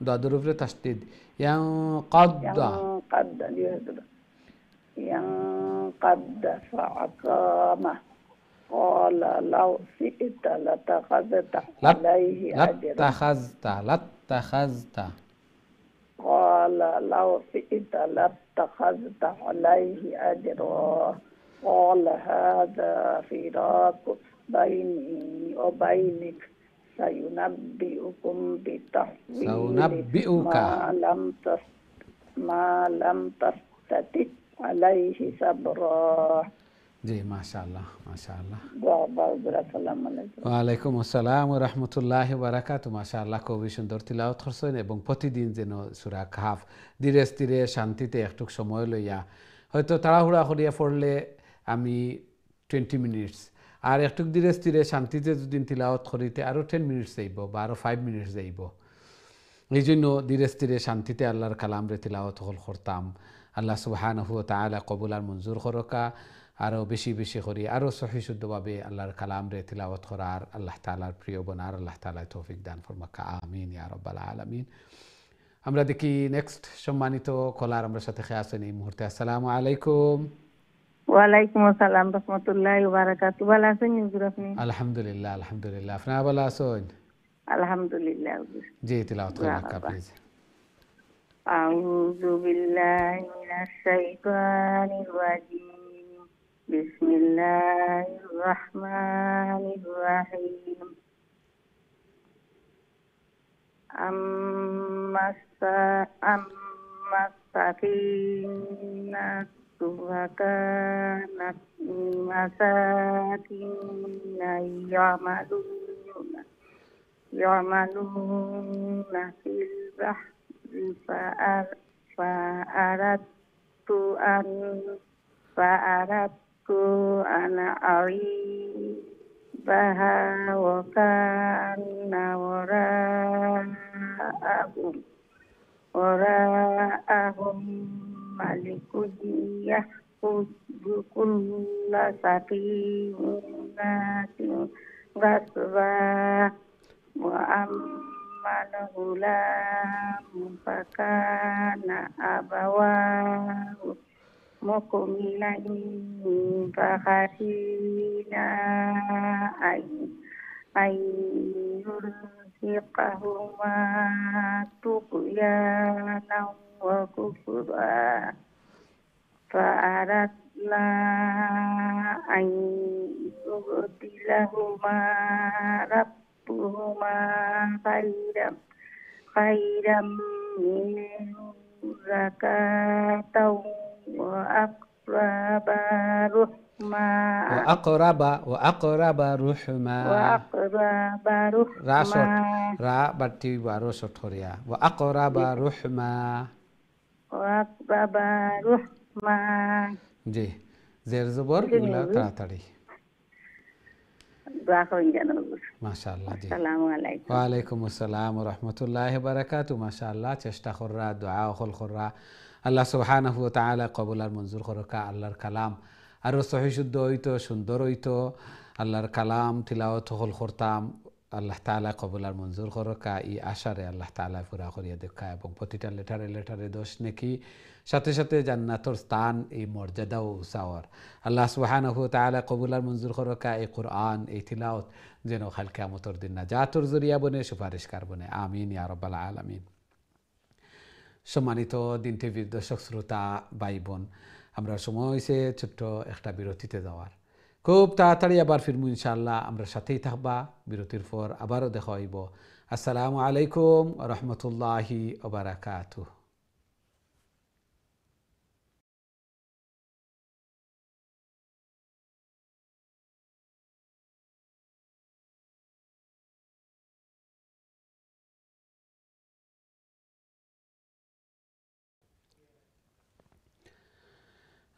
ضرب تشديد ينقض فأقامه قال لو شئت لاتخذت عليه أجرا قال لو شئت لاتخذت عليه أجرا قال هذا فراق بيني وبينك سينبئكم بتحويل ما لم تستطع عليه صبرا। জি মাশাআল্লাহ। ওয়ালাইকুম আসসালাম ওয়া রাহমাতুল্লাহি ওয়া বারাকাতুহু। মাশাআল্লাহ, খুবই সুন্দর তিলাওয়াত করছেন এবং প্রতিদিন যেন সূরা কাহফ ধীরে স্থিরে শান্তিতে একটু সময় লইয়া, হয়তো তাড়াহুড়া করিয়া পড়লে আমি 20 মিনিটস, আর একটু ধীরে স্থিরে শান্তিতে যদি তিলাওয়াত করিতে আরও 10 মিনিটস যাইব বা আরও 5 মিনিটস যাইব। এই জন্য ধীরে স্থিরে শান্তিতে আল্লাহর কালামরে তিলাওয়াত করতাম। আল্লাহ সুবহানাহু ওয়া তাআলা কবুল আর মঞ্জুর করুকা। আরও বেশি বেশি করি আরও সহি শুদ্ধভাবে আল্লাহর কালাম রে তিলাওয়াত করার আল্লাহ তাআলার প্রিয় বনার আল্লাহ তাআলা তৌফিক দান ফরমাকা আমিন ইয়া রাব্বাল আলামিন। আমরা দেখি নেক্সট সম্মানিত কলার আমরা সাথে খেয়ে আছেন এই মুহূর্তে। আসসালামু আলাইকুম। ওয়ালাইকুম আসসালাম রহমতুল্লাহি ওয়া বারাকাতুহু। ভালো আছেন হুজুর আপনি? আলহামদুলিল্লাহ আলহামদুলিল্লাহ, আপনারা ভালো আছেন? আলহামদুলিল্লাহ হুজুর। জি তিলাওয়াত করেন আকা প্লিজ। আউযু বিল্লাহি মিনাশ শাইতানির রাজিম। বিসমিল্লাহির রহমানির রহিম। আম্মাস-সাফিনাতু কানাত মাসাকিনা ইয়ামালুনা ফিল বাহরি فأردت أن أعيبها وكان وراءهم ملك يأخذ كل سفينة غصبا وأما الغلام فكان أبواه مؤمنين فخشينا أن يرهقهما طغيانا وكفرا فأردنا أن يبدلهما ربهما خيرا منه زكاة وأقرب رحما রা বাটি বারো সঠরিয়া وأقرب رحما জি জের জবর এগুলা তাড়াতাড়ি দোয়া করেন যেন। মাশাআল্লাহ জি। আসসালামু আলাইকুম। ওয়া আলাইকুম আসসালাম ওয়া রাহমাতুল্লাহি ওয়া বারাকাতুহু। মাশাআল্লাহ চেষ্টা কররা দোয়া হল কররা আল্লাহ সুবহানাহু ওয়া তাআলা কবুল আর মঞ্জুর করকা। আল্লাহর কালাম আরও সহি শুদ্ধ হইতো সুন্দর হইতো আল্লাহর কালাম তিলাওয়াত হল করতাম আল্লাহ তাআলা কবুল আর মঞ্জুর করকা ই আশারে আল্লাহ তাআলা পুরা করিয়া দেখা এবং প্রতিটা লেটারে লেটারে দোষ নেকি সাথে সাথে জান্নাতর স্থান এই মর্যাদা ও উসাওয়ার আল্লাহ সুবহানাহু ওয়া তাআলা কবুল আর মঞ্জুর করকা এই কুরআন এই তিলাওয়াত যেন কাল কিয়ামতের দিন নাজাতের জরিয়া বনে সুপারিশকার বনে আমিন ইয়া রাব্বাল আলামিন। সম্মানিত দিন টিভির দর্শক শ্রোতা ভাই বোন, আমরা সময় হয়েছে ছোট্ট একটা বিরতিতে যাওয়ার। খুব তাড়াতাড়ি আবার ফিরমু ইনশাআল্লাহ, আমরা সাথেই থাকবা। বিরতির পর আবারও দেখা হইব। আসসালামু আলাইকুম ওয়া রাহমাতুল্লাহি ওয়া বারাকাতুহু।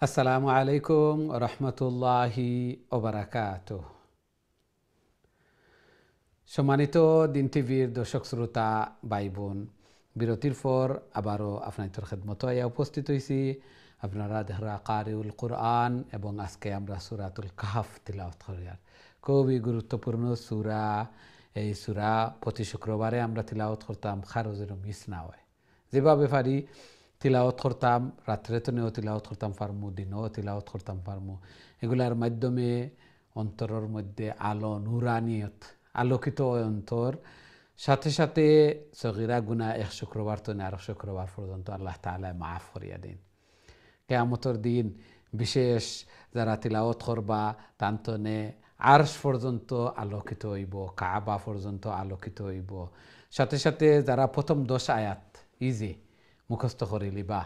আসসালামু আলাইকুম রহমতুল্লাহি ওবারাকাতুহ। সম্মানিত দিন টিভির দর্শক শ্রোতা ভাই বোন, বিরতির পর আবারও আপনাদের খেদমত আয়া উপস্থিত হয়েছি। আপনারা দেখরা কারিউল কুরআন এবং আজকে আমরা সূরাতুল কাহফ তিলাওয়াত করিয়ার। খুবই গুরুত্বপূর্ণ সূরা। এই সূরা প্রতি শুক্রবারে আমরা তিলাওয়াত করতাম, খারজের মিস না হয়। যেভাবে পারি তিলাওয়াত করতাম, রাত্রে তো নেও তিলাওয়াত করতাম পারমু, দিনও তিলাওয়াত করতাম পারমু। এগুলার মাধ্যমে অন্তরের মধ্যে আলো নুরানিয়ত আলোকিত অন্তর, সাথে সাথে সগীরা গুনাহ এক শুক্রবার তো আর শুক্রবার পর্যন্ত আল্লাহ তাআলা মাফ করিয়া দেন। কিয়ামতের দিন বিশেষ যারা তিলাওয়াত করবা তান্তনে আরশ পর্যন্ত আলোকিত হইব, কাবা পর্যন্ত আলোকিত হইব। সাথে সাথে যারা প্রথম 10 আয়াত ইজি মুখস্থ করে লিবা,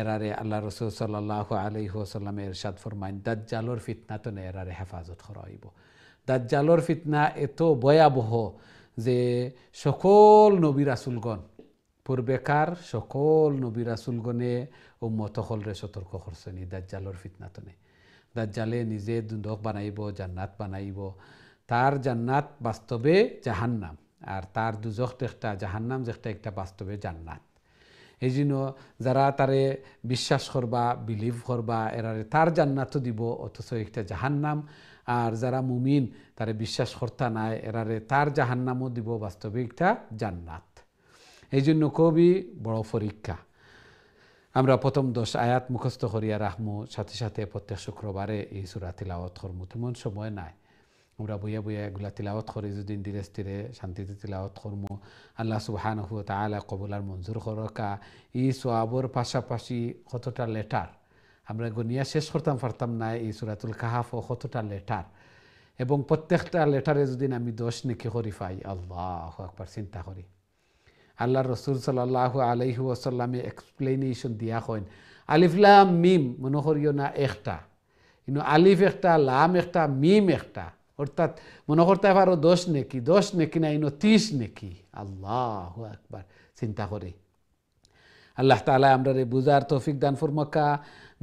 এরারে আল্লাহ রাসূল সাল্লাল্লাহু আলাইহি ওয়াসাল্লামে ইরশাদ ফরমাইন দাজ্জালর ফিতনা তো এরারে হেফাজত করা হইব। দাজ্জালর ফিতনা এত ভয়াবহ যে সকল নবী রাসূলগণ পূর্বেকার সকল নবী রাসূলগণে উম্মত হলরে সতর্ক করছেন এই দাজ্জালর ফিতনা তো। দাজ্জালে নিজে দুদক বানাইব, জান্নাত বানাইব। তার জান্নাত বাস্তবে জাহান্নাম, আর তার দুজখ একটা জাহান্নাম যেটা একটা বাস্তবে জান্নাত। এই জন্য যারা তারে বিশ্বাস করবা বিলিভ করবা এরারে তার জান্নাতও দিব অথচ একটা জাহান্নাম, আর যারা মুমিন তারে বিশ্বাস করতা নাই এরারে তার জাহান্নামও দিব বাস্তবিকটা জান্নাত। এই জন্য খুবই বড় পরীক্ষা। আমরা প্রথম 10 আয়াত মুখস্থ করিয়া রাখমু, সাথে সাথে প্রত্যেক শুক্রবারে এই সূরা তিলাওয়াত করমু। তেমন সময় নাই, আমরা বইয়া বইয়া এগুলা তিলাওয়াত করি যদি ধীরে স্থিরে শান্তিতে তিলাওয়াত করমু। আল্লাহ সুবহানাহু ওয়া তাআলা কবুল আর মঞ্জুর করকা। এই সওয়াবর পাশাপাশি কতটা লেটার আমরা গনিয়া শেষ করতাম পারতাম না। এই সূরাতুল কাহাফ কতটা লেটার, এবং প্রত্যেকটা লেটারে যদি আমি 10 নেকি করি পাই, আল্লাহু আকবার। চিন্তা করি আল্লাহ রসুল সাল্লাল্লাহু আলাইহি ওয়াসাল্লামে এক্সপ্লেনেশন দিয়া কইন আলিফ লাম মিম মনে করিও না একটা, কিন্তু আলিফ একটা, লাম একটা, মিম একটা, অর্থাৎ মনে করতে পারো 10 নেকি না 30 নেকি। আল্লাহু আকবার। চিন্তা করি আল্লাহ তাআলা আমরা বুঝার তৌফিক দান ফরমাকা।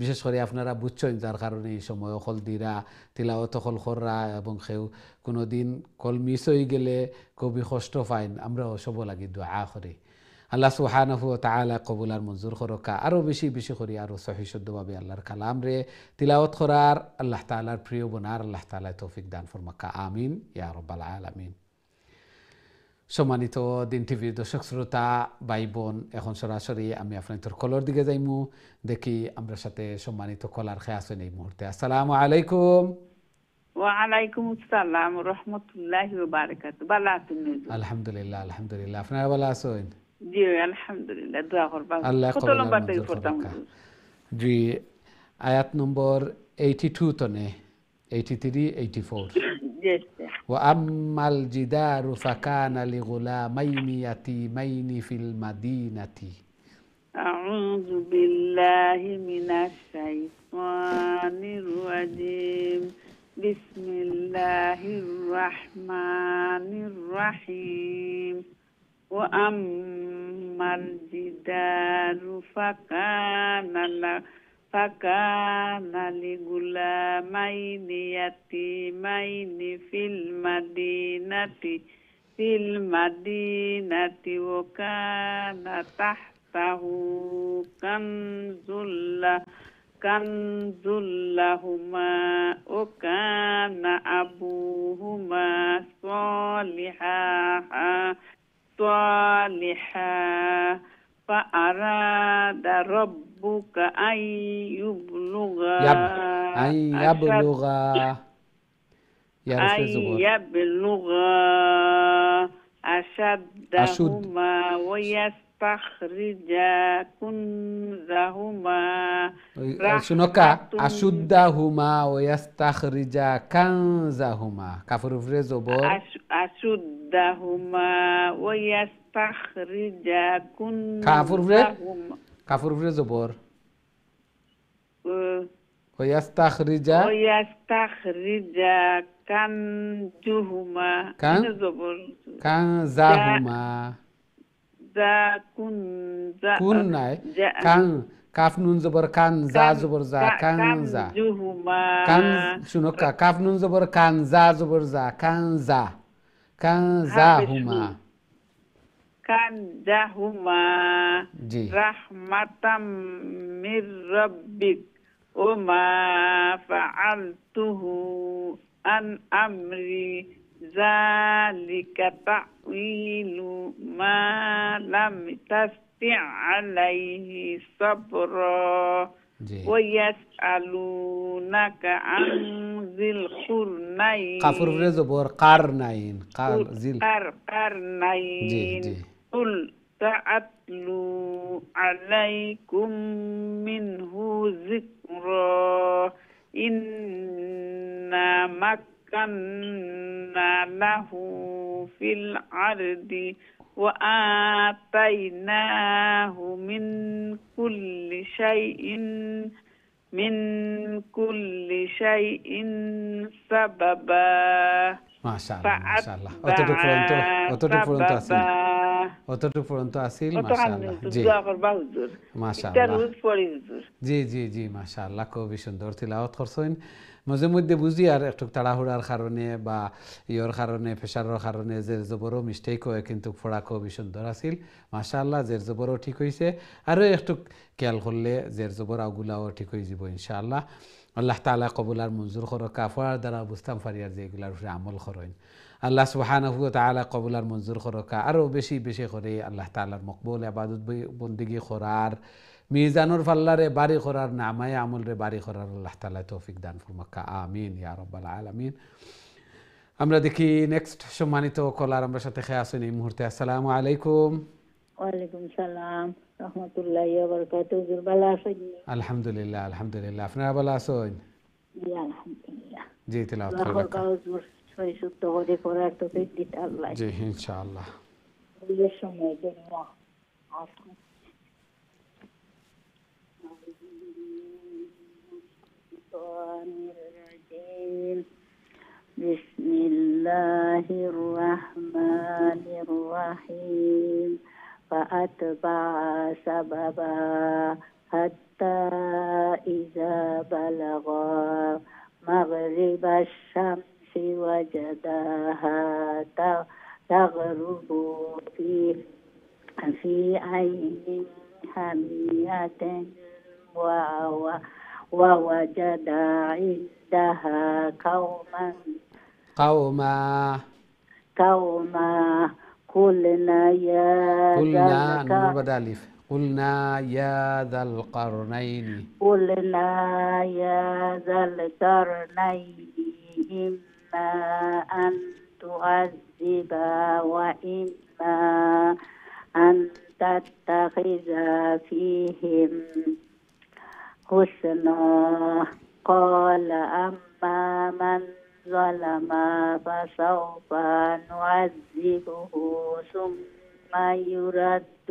বিশেষ করে আপনারা বুঝছেন যার কারণে এই সময় অকল দিরা তিলাওয়াত অকল কররা, এবং কেউ কোনো দিন কল মিস হয়ে গেলে খুবই কষ্ট পাইন। আমরা সব লাগি দোয়া করি আল্লাহ সুবহানাহু ওয়া তাআলা কবুল আর মঞ্জুর করকা। আরও বেশি বেশি করি আরও সহি শুদ্ধভাবে আল্লাহর কালাম রে তিলাওয়াত করার, আল্লাহ তাআলার প্রিয় বনার আল্লাহ তাআলা তৌফিক দান ফরমাকা। আমিন ইয়া রাব্বাল আলামিন। সম্মানিত দিন টিভির দর্শক শ্রোতা ভাই বোন, এখন সরাসরি আমি আপনাদের কলর দিকে যাইমু। দেখি আমরা সাথে সম্মানিত কলার খেয়ে আছেন এই মুহূর্তে। আসসালামু আলাইকুম। ওয়ালাইকুম আসসালাম রহমতুল্লাহি ওয়া বারাকাতুহু। ভালো আছেন? আলহামদুলিল্লাহ আলহামদুলিল্লাহ। আপনারা ভালো আছেন? জি আলহামদুলিল্লাহ। দোয়া করবা। আল্লাহ কত কবুল নম্বর আর থেকে মঞ্জুর পড়তাম? করুক। জি আয়াত নম্বর 82 তনে 83 84। জি। وأما الجدار فكان لغلامين يتيمين في المدينة. أعوذ بالله من الشيطان الرجيم. بسم الله الرحمن الرحيم. وأما الجدار فكان لغلامين يتيمين في المدينة وكان تحته كنز لهما وكان أبوهما صالحا فأراد ربك أن يبلغا أشدهما ويستخرجا كنزهما. أشدهما ويستخرجا كنزهما. كفر فريزوبور أشدهما ويستخرجا كنزهما. كفر فريزوبور ويستخرجا كنزهما কাফ নুন জবর কান জা জবর জা কানজা। শুনো কাফ নুন জবর কান জা জবর জা কানজাহুমা। জি। রাহমাতাম মির রাব্বিক ওমা ফাআলতুহু আন আমরি যালিকা তা'ওয়িলু মা লাম তাসতি' আলাইহি সাবরা ওয়া ইয়াসআলুনাকা আন যিল কুরনাইন। কাফর রে জবর কারনাইন জিল কারনাইন। জি জি। কুল তা'আতলু আলাইকুম মিনহু যিকরা ইন্না মাক্কান্না লাহু ফিল আরদি ওয়া আতাইনাহু মিন কুল্লি শাইইন সাবাবা মাশাআল্লাহ মাশাআল্লাহ অতটুকু পর্যন্ত আসিল মাশাআল্লাহ জি দোয়া করবা হুজুর মাশাআল্লাহ রোজ পড়ি হুজুর জি জি জি মাশাআল্লাহ খুবই সুন্দর তিলাওয়াত করছেন মাঝে মধ্যে বুঝি আর একটু তাড়াহুড়ার কারণে বা ইয়র কারণে প্রেশারের কারণে জের জবরও মিস্টেক হয় কিন্তু পড়া খুবই সুন্দর আছিল মাশাআল্লাহ জের জবরও ঠিক হয়েছে আরও একটু খেয়াল করলে জের জবর আগুলাও ঠিক হয়ে যাব ইনশাআল্লাহ আল্লাহ তাআলা কবুল আর মঞ্জুর করো কাফার দ্বারা বুঝতাম পারি আর যে এগুলার উপরে আমল করেন আল্লাহ সুবহানাহু ওয়া তাআলা কবুল আর মঞ্জুর করো আরও বেশি বেশি করে আল্লাহ তাআলার মকবুল ইবাদত বন্দেগী করার মিজানুর ফাল্লারে বাড়ি করার নামায় আমল রে বাড়ি করার আল্লাহ তাআলা তৌফিক দান ফরমাক্কা আমিন ইয়া রাব্বাল আলামিন আমরা দেখি নেক্সট সম্মানিত কলার আমরা সাথে খেয়ে আসেন এই মুহূর্তে আসসালামু আলাইকুম ওয়ালাইকুম সালাম রহমতুল্লাহি ওয়া বারাকাতুহু হুজুর ভালো আছেন আলহামদুলিল্লাহ আলহামদুলিল্লাহ আপনারা ভালো আছেন জি আলহামদুলিল্লাহ জি তেলাওয়াত আল্লাহ করবেন হুজুর সহিষ্ণুত করে করার তৌফিক দিন আল্লাহ জি ইনশাআল্লাহ এই সময় জন্য আসুন بسم الله الرحمن الرحيم فأتبع سببا حتى إذا بلغ مغرب الشمس وجدها تغرب في عين حمية ووجد عندها قوما قلنا يا ذا القرنين إما أن تعذب وإما أن تتخذ فيهم حسنا قال أما من ظلم فسوف نعذبه ثم يرد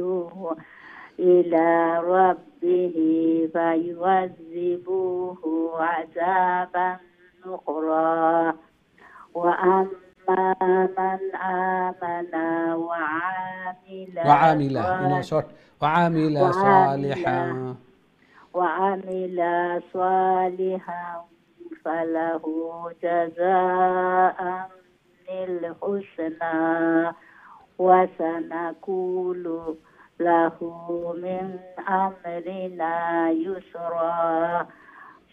إلى ربه فيعذبه عذابا نكرا وأما من آمن وعمل صالحا فله جزاء الحسنى وسنقول له من أمرنا يسرا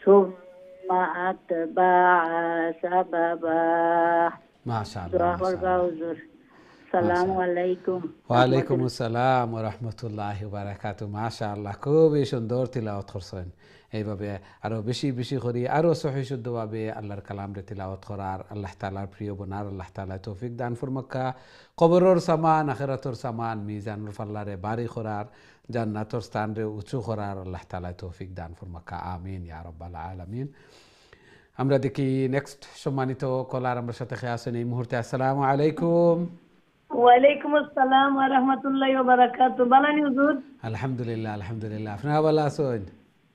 ثم أتبع سببا ما شاء الله السلام عليكم ওয়ালাইকুম আসসালাম ওয়া রাহমাতুল্লাহি ওয়া বারাকাতুহু মাশাআল্লাহ খুবই সুন্দর তিলাওয়াত করছেন এইভাবে আরো বেশি বেশি করি আরো সহিহ শুদ্ধভাবে আল্লাহর কালাম রে তিলাওয়াত করার আল্লাহ তাআলার প্রিয় বনার আল্লাহ তাআলা তৌফিক দান ফরমাক্কা কবরের সামান আখিরাতের সামান মিজানুল ফাল্লারে বাড়ি করার জান্নাতের স্থান রে উঁচু করার আল্লাহ তাআলা তৌফিক দান ফরমাক্কা আমিন ইয়া রাব্বাল আলামিন আমরা দেখি নেক্সট সম্মানিত কলার আমরা সাথে খেয়ে আসেন এই মুহূর্তে আসসালামু আলাইকুম ওয়ালাইকুম আসসালাম ওয়া রাহমাতুল্লাহি ওয়া বারাকাতুহু বালানি হুজুর আলহামদুলিল্লাহ আলহামদুলিল্লাহ আপনারা ভালো আছেন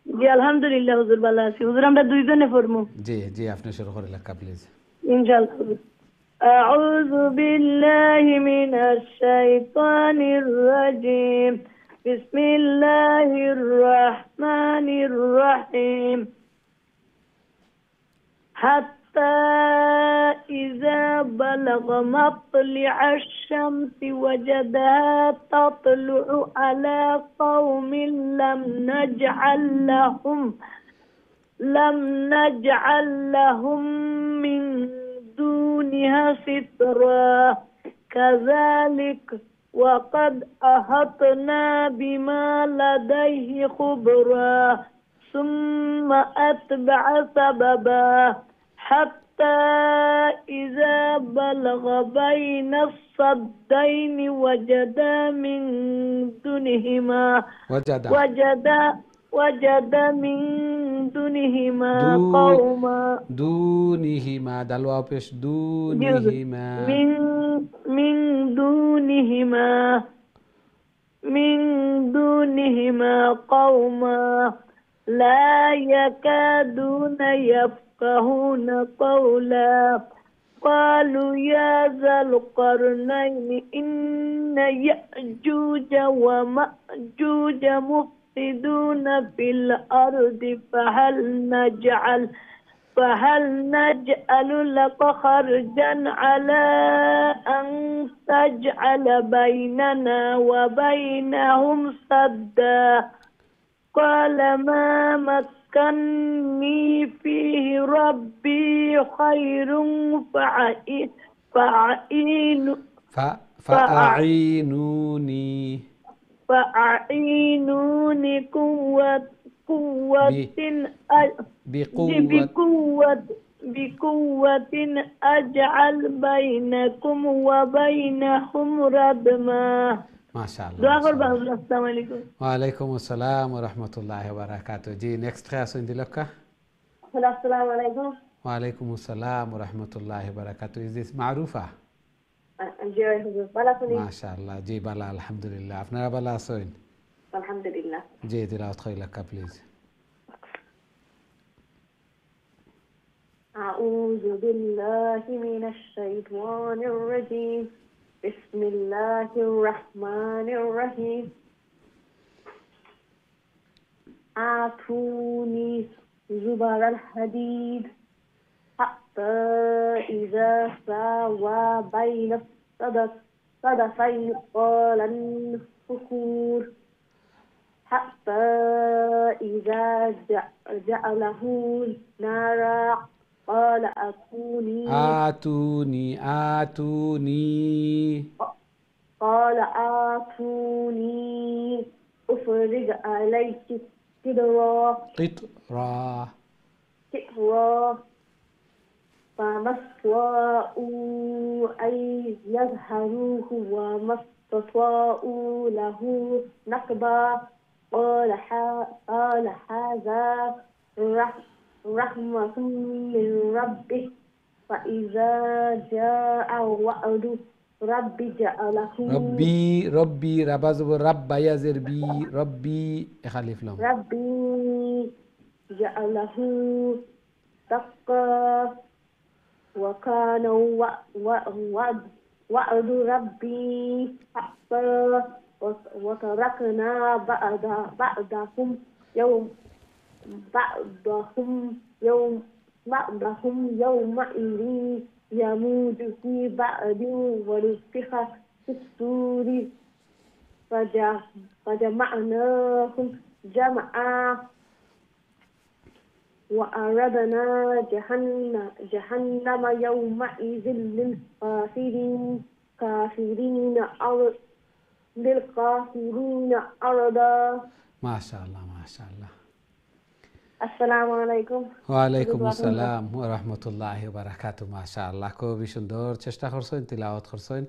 জি আলহামদুলিল্লাহ হুজুর ভালো আছি হুজুর আমরা দুইজনে পড়মু জি জি আপনি শুরু করে লেখা প্লিজ ইনশাআল্লাহ আউযু বিল্লাহি মিনাশ শাইতানির রাজীম বিসমিল্লাহির রহমানির রহিম حتى إذا بلغ مطلع الشمس وجدها تطلع على قوم لم نجعل لهم من دونها سترا كذلك وقد أحطنا بما لديه خبرا ثم أتبع سببا حتى إذا بلغ بين الصدين وجد من دونهما قوما دونهما دلوا بيش دونهما من دونهما قوما لا يكادون يفقهون قولا قالوا يا ذا القرنين إن يأجوج ومأجوج مفسدون في الأرض فهل نجعل لك خرجا على أن تجعل بيننا وبينهم سدا قال ما مكني فيه ربي خير فأعينوني فأعينوني بقوة أجعل بينكم وبينهم ردما. ما شاء الله. السلام عليكم. وعليكم السلام ورحمة الله وبركاته. جي next class in Dilokka. السلام عليكم. وعليكم السلام ورحمة الله وبركاته. Is this معروفة؟ ما شاء الله. جي بلا الحمد لله. أفنا بلا سوين. الحمد لله. جي تلاوة خيلك please. أعوذ بالله من الشيطان الرجيم. بسم الله الرحمن الرحيم. آتوني زبر الحديد حتى إذا ساوى بين الصدفين قال انفخوا حتى إذا جعله نارا قال قال آتوني أفرغ عليك قطرا فما استطاعوا أن يظهروه وما استطاعوا له نقبا قال هذا رحمة من ربه فإذا جاء وعد ربي جعله ربي رب يزر بي ربي يخلف لهم ربي جعله دقا وكان وعد ربي حقا وتركنا بعضهم يومئذ يموت في بعض ونفخ في الصور فجمعناهم جمعا وأعرضنا جهنم يومئذ للكافرين عرضا. ما شاء الله ما شاء الله. السلام عليكم. وعليكم السلام ورحمة الله وبركاته. ما شاء الله كوبي شندور چشتا خرسوين تلاوت خرسوين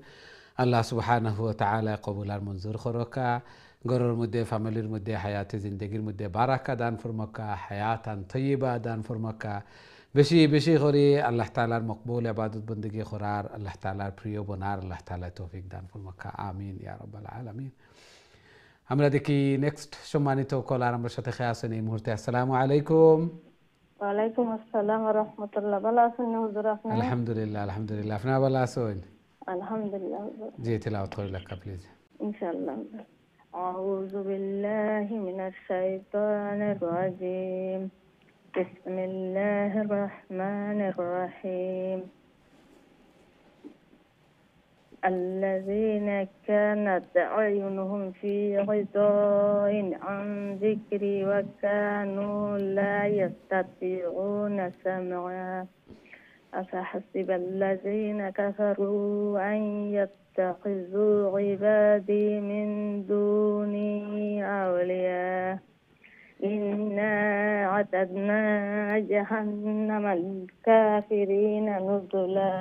الله سبحانه وتعالى قبول المنظور خروكا غرور مدة فاميلي مدة حياة زندگي مدة بركة دان فرمكا حياة طيبة دان فرمكا بشي خوري الله تعالى مقبول عبادت بندگي خورار الله تعالى بريو بنار الله تعالى توفيق دان فرمكا آمين يا رب العالمين. আমরা দেখি নেক্সট সম্মানিত কলার আমার সাথে খেয়ে আছেন এই মুহূর্তে। আসসালামু আলাইকুম। ওয়ালাইকুম আসসালাম ওয়া রাহমাতুল্লাহ। ভালো আছেন হুজুর আপনি? আলহামদুলিল্লাহ আলহামদুলিল্লাহ। আপনি ভালো আছেন? আলহামদুলিল্লাহ। জি তেলাওয়াত করে লেখা প্লিজ। ইনশাআল্লাহ। আউযু বিল্লাহি মিনাশ শাইতানির রাজীম। বিসমিল্লাহির রাহমানির রাহিম। الذين كانت أعينهم في غطاء عن ذكري وكانوا لا يستطيعون سمعا أفحسب الذين كفروا أن يتخذوا عبادي من دوني أولياء إنا أعتدنا جهنم للكافرين نزلا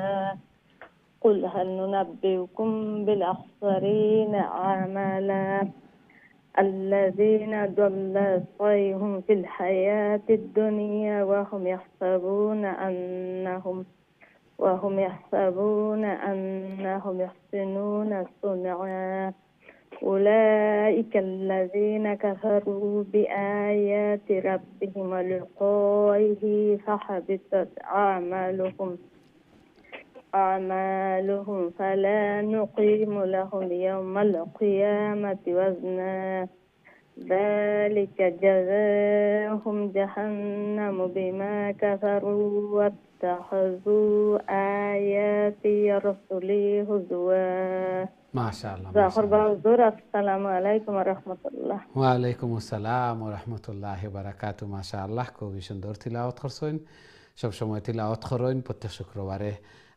قل هل ننبئكم بالأخسرين أعمالا الذين ضل سعيهم في الحياة الدنيا وهم يحسبون أنهم يحسنون صنعا أولئك الذين كفروا بآيات ربهم ولقائه فحبطت أعمالهم فلا نقيم لهم يوم القيامة وزنا ذلك جزاهم جهنم بما كفروا واتخذوا آياتي ورسلي هزوا. ما شاء الله ما شاء الله. السلام عليكم ورحمة الله. ওয়ালাইকুম আসসালাম ওয়া রাহমাতুল্লাহি ওয়া বারাকাতু। মাশাআল্লাহ, খুবই সুন্দর তিলাওয়াত করছেন। সব সময় তিলাওয়াত করেন, প্রত্যেক শুক্রবারে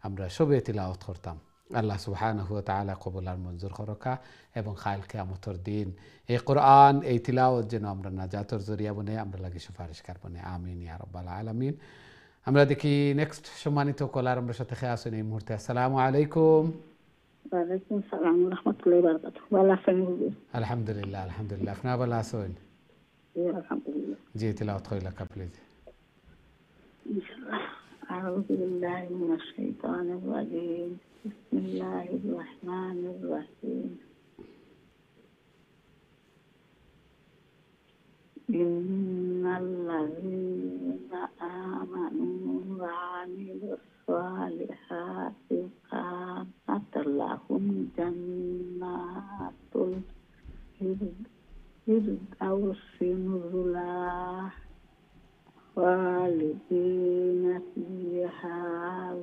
আমরা সবে তিলাওয়াত করতাম। আল্লাহ সুবহানাহু ওয়া তাআলা কবুল আর মঞ্জুর করকা এবং কাল কিয়ামতের দিন এই কোরআন এই তিলাওয়াত যেন আমরা নাজাতের জরিয়া বনে, আমরা লাগি সুপারিশকার বনে। আমিন ইয়া রাব্বাল আলামিন। আমরা দেখি নেক্সট সম্মানিত কলার আমরা সাথে আছেন এই মুহূর্তে। আসসালামু আলাইকুম। ওয়ালাইকুম আসসালাম ওয়া রাহমাতুল্লাহি ওয়া বারাকাতুহু। ভালো আছেন হুজুর? আলহামদুলিল্লাহ আলহামদুলিল্লাহ। আপনি ভালো আছেন? জি আলহামদুলিল্লাহ। জি, তিলাওয়াত কইলা প্লিজ। ইনশাআল্লাহ। আউযু বিল্লাহি মিনাশ শাইতানির রাজীম। বিসমিল্লাহির রাহমানির রাহিম। ইন্নাল্লাযীনা আমানু ওয়া আমিলুস সালিহাতি কানাত লাহুম জান্নাতুল ফিরদাউসি নুজুলা খালিদিনা ফিহা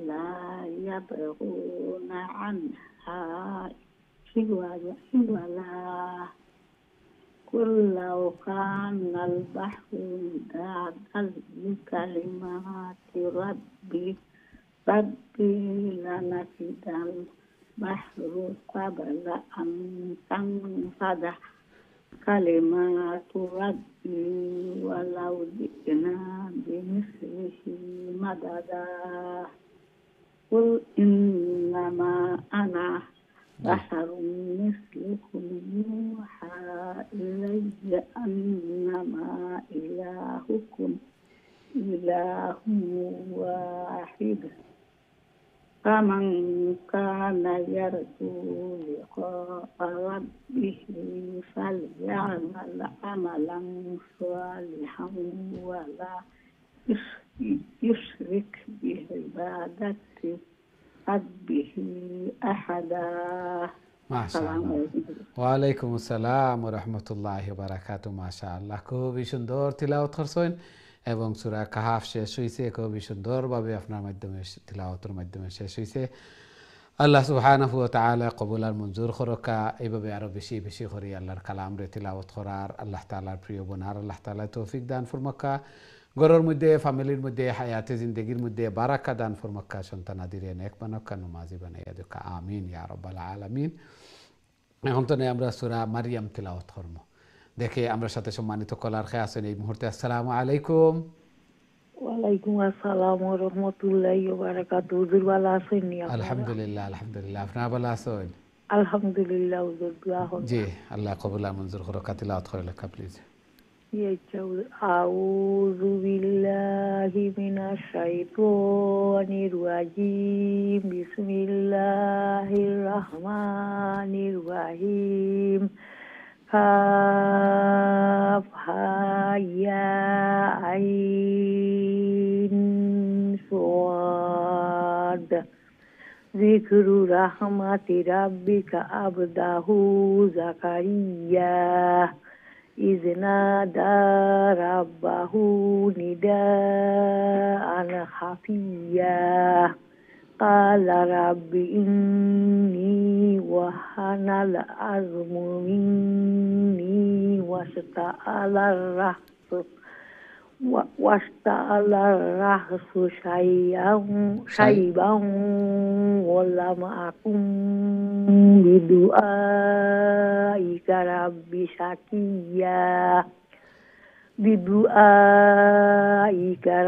লা ইয়াবগুনা আনহা হিওয়ালা قل لو كان البحر مدادا لكلمات ربي لنفد البحر قبل أن تنفد كلمات ربي ولو جئنا بمثله مددا قل إنما أنا بشر مثلكم يوحى إلي أنما إلهكم إله واحد فمن كان يرجو لقاء ربه فليعمل عملا صالحا ولا يشرك بعبادة ربه أحدا. মাশাআল্লাহ। ওয়ালাইকুম আসসালাম ওয়া রাহমাতুল্লাহি ওয়া বারাকাতুহু। মাশাআল্লাহ, খুবই সুন্দর তিলাওয়াত করছেন এবং সূরা কাহাফ শেষ হইছে খুবই সুন্দরভাবে আপনার মাধ্যমে তিলাওয়াতের মাধ্যমে শেষ হইছে। আল্লাহ সুবহানাহু ওয়া তাআলা কবুল আর মঞ্জুর করকা। এইভাবে আরো বেশি বেশি করে আল্লাহর কালাম রে তিলাওয়াত করার, আল্লাহ তাআলার প্রিয় বনার আল্লাহ তাআলা তৌফিক দান ফরমাক্কা। ঘরের মধ্যে ফ্যামিলির মধ্যে হায়াতে জিন্দগির মধ্যে বারাকা দান ফরমাক্কা। সন্তানাদিরে নেক বানাক্কা, নমাজি বানাইয়া দেখা। আমিন ইয়া রাব্বাল আলামিন। এখন তো আমরা সূরা মারিয়াম তিলাওয়াত করব। দেখে আমরা সাথে সম্মানিত কলার খেয়ে আছেন এই মুহূর্তে। আসসালামু আলাইকুম। ওয়ালাইকুম আসসালাম ওয়া রাহমাতুল্লাহি ওয়া বারাকাতুহু। হুজুর ভালো আছেন? আলহামদুলিল্লাহ আলহামদুলিল্লাহ। আপনারা ভালো আছেন? আলহামদুলিল্লাহ হুজুর, দোয়া করুন। জি, আল্লাহ কবুল আর মঞ্জুর করুক। তিলাওয়াত করে লেখা প্লিজ। আউযু বিল্লাহি মিনাশ শাইতানির রাজীম। বিসমিল্লাহির রহমানির রহিম। কাফ হা ইয়া আইন সাদ। যিকরু রাহমাতি রাব্বিকা আবদাহু যাকারিয়া إذ نادى ربه نداء خفيا قال رب إني وهن العظم مني واشتعل الرأس شيبا ولم أكن بدعائك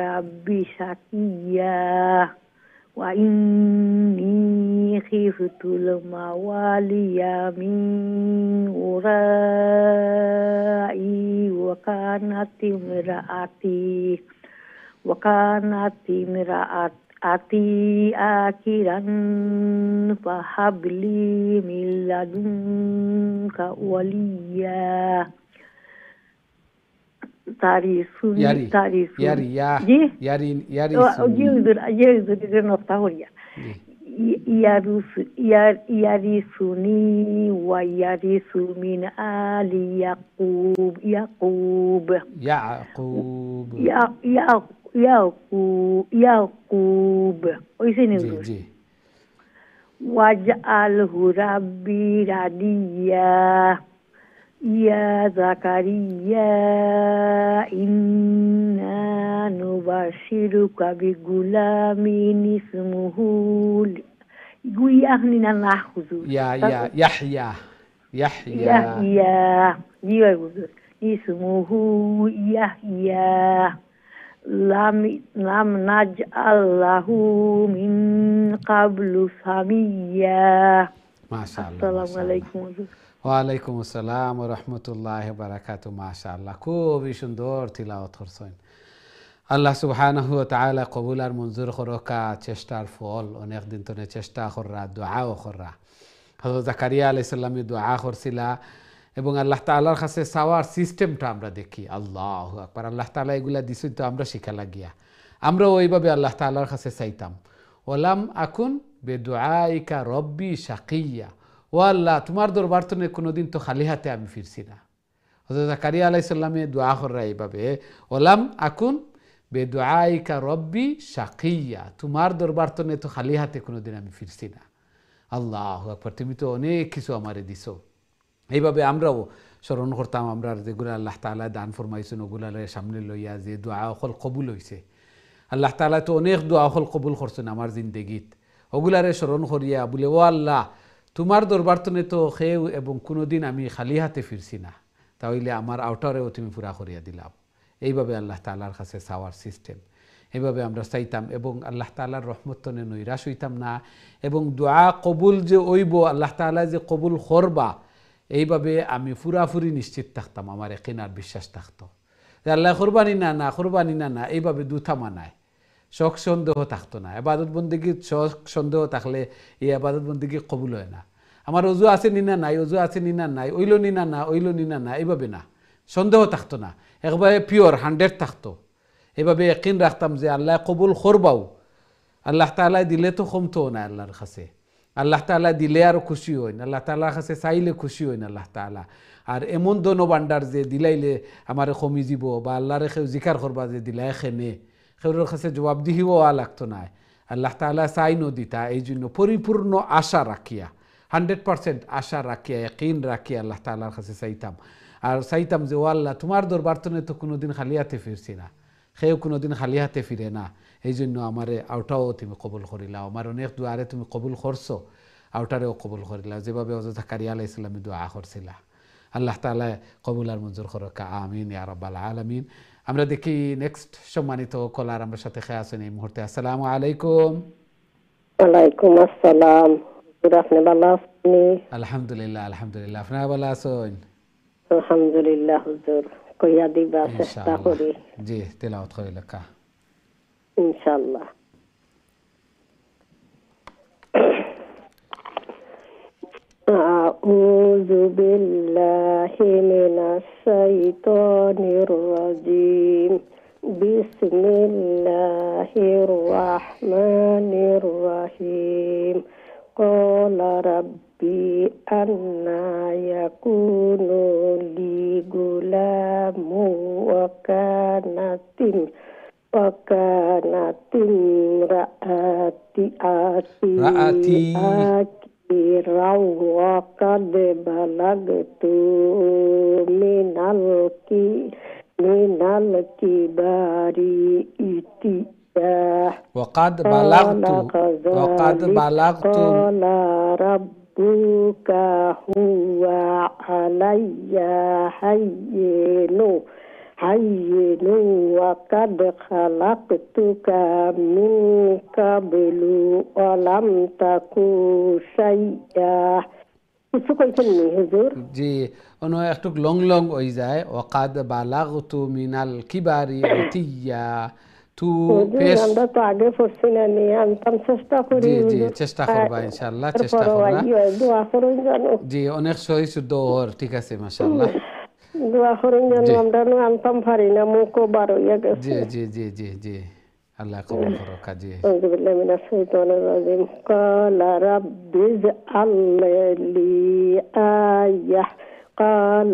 رب شقيا وإني خفت الموالي من ورائي وكانت امرأتي آكرا فهب لي من لدنك وليا ইয়ারিসুনি ওয়া ইয়ারিসু মিন আলি ইয়াকুব ইয়াকুব ইয়াকুব ইয়াকুব ওইসে জি হুজুর জি ওয়াজআলহু রাব্বি রাদিয়া ইয়া জাকারিয়া ইন্না নুবাশিরুকা বিগুলামিন ইসমুহু গুইয়াহনিনা না হুজুর ইয়াহইয়া ইয়াহইয়া জিয়া হুজুর ইসমুহু ইয়াহইয়া লাম নাজআল্লাহু মিন ক্বাবলু সামিয়া মাশাআল্লাহ আসসালামু আলাইকুম হুজুর ওয়ালাইকুম আসসালাম ওয়া রাহমাতুল্লাহি ওয়া বারাকাতুহু মাশাআল্লাহ খুবই সুন্দর তিলাওয়াত করছেন আল্লাহ সুবহানাহু ওয়া তাআলা কবুল আর মঞ্জুর করকা চেষ্টার ফল অনেক দিন ধরে চেষ্টা কররা দোয়াও কররা হযরত জাকারিয়া আলাইহিস সালামে দোয়া করছিলা এবং আল্লাহ তাআলার কাছে চাওয়ার সিস্টেমটা আমরা দেখি আল্লাহু আকবার আল্লাহ তাআলা এগুলা দিছেন তো আমরা শিখা লাগিয়া আমরা ওইভাবে আল্লাহ তাআলার কাছে চাইতাম ওয়ালাম আকুন বিদুআইকা রব্বি শাকিয়া ও আল্লাহ তোমার দরবার তো কোনোদিন তো খালি হাতে আমি ফিরছি না হযরত জাকারিয়া আলাইহিস সালামে দোয়া কররা এইভাবে ওয়ালাম আকুন বিদুআইকা রব্বি শাকিয়া তোমার দরবার তো খালি হাতে কোনোদিন আমি ফিরছি না আল্লাহু আকবার তুমি তো অনেক কিছু আমারে দিছো এইভাবে আমরাও স্মরণ করতাম আমরা যেগুলো আল্লাহ তাআলা দান ফরমাইছেন ওগুলারে সামনে লইয়া যে দোয়া অকল কবুল হইছে আল্লাহ তাআলা তো অনেক দোয়া অকল কবুল করছেন আমার জিন্দেগিত ওগুলারে স্মরণ করিয়া বলে ও আল্লাহ তোমার দরবার তো খেউ এবং কোনোদিন আমি খালি হাতে ফিরছি না তাহলে আমার আউটারেও তুমি পুরা করিয়া দিলাম এইভাবে আল্লাহ তাআলার কাছে চাওয়ার সিস্টেম এইভাবে আমরা চাইতাম এবং আল্লাহ তাআলার রহমত নৈরাশ হইতাম না এবং দোয়া কবুল যে ওইব আল্লাহ তাআলা যে কবুল করবা এইভাবে আমি পুরাপুরি নিশ্চিত থাকতাম আমার একিনার বিশ্বাস থাকতো যে আল্লাহ কোরবানি না কোরবানি না এইভাবে দুথা মানায় শখ সন্দেহ থাকতো না এবাদত বন্দেগীর শখ সন্দেহ থাকলে এই আবাদত বন্দেগী কবুল হয় না আমার অজু আছে নিনা নাই অজু আছে নিনা নাই ওইল নিনা না এইভাবে না সন্দেহ থাকতো না একবারে পিওর 100 থাকতো এইভাবে একিন রাখতাম যে আল্লাহ কবুল করবাও আল্লাহ তাআলা দিলে তো কমতো না আল্লাহর কাছে আল্লাহ তাআলা দিলে আরো খুশি হইন আল্লাহ তাআলার কাছে চাইলে খুশি হইন আল্লাহ তাআলা আর এমন দনো ভান্ডার যে দিলাইলে আমারে কমি যাব বা আল্লাহরে কেউ জিকার করবা যে দিলাই খেনে কেউর কাছে জবাবদিহি হওয়া লাগতো না আল্লাহ তাআলা চাইনো দিতা এই জন্য পরিপূর্ণ আশা রাখিয়া 100% আশা রাখিয়া ইয়াকিন রাখিয়া আল্লাহ তাআলার কাছে চাইতাম আর চাইতাম যে ও আল্লাহ তোমার দরবার তো কোনোদিন খালি হাতে ফিরছি না সেও কোনোদিন খালি হাতে ফিরে না এই জন্য আমারে আউটাও তুমি কবুল করিলাও আমার অনেক দুয়ারে তুমি কবুল করছো আউটারেও কবুল করিলাও যেভাবে হযরত জাকারিয়া আলাইহিস সালামে দোয়া করছিলা আল্লাহ তাআলা কবুল আর মঞ্জুর করুক আমিন ইয়া রাব্বাল আলামিন আমরা দেখি নেক্সট সম্মানিত কলার আমার সাথে খেয়ে আছেন এই মুহূর্তে আসসালামু আলাইকুম ওয়ালাইকুম আসসালাম আপনি ভালো আছেন আলহামদুলিল্লাহ আপনারা ভালো আছেন আলহামদুলিল্লাহ হুজুর কইয়া দিবা চেষ্টা করি জি তেলাওয়াত করে লেখা ইনশাআল্লাহ আউযু বিল্লাহি মিনাশ শাইতানির রাজিম বিসমিল্লাহির রাহমানির রাহিম ক্বালা রাব্বি আন্না ইয়াকুনু লি গুলামু ওয়া কানাতিন রাআতি وقد بلغت من الكبار عتيا وقد بلغت قال ربك هو علي هين وقد خلقتك من قبل ولم تكن شيئا কিছু কইছেন নি হুজুর জি অন্য একটু লং হয়ে যায় ওয়াকাদ বালাগতু মিনাল কিবারি উতিয়া তু পেশ আমরা তো আগে পড়ছি না নি আনতাম চেষ্টা করি জি চেষ্টা করবা ইনশাআল্লাহ চেষ্টা করবা দোয়া করুন জানো জি অনেক সহি শুদ্ধ ওর ঠিক আছে মাশাআল্লাহ দোয়া করুন জানো আমরা আনতাম পারি না মুখও বার হইয়া গেছে জি আল্লাহ কবুল করো কাজী। أعوذ بالله من الشيطان الرجيم قال رب اجعل لي آية قال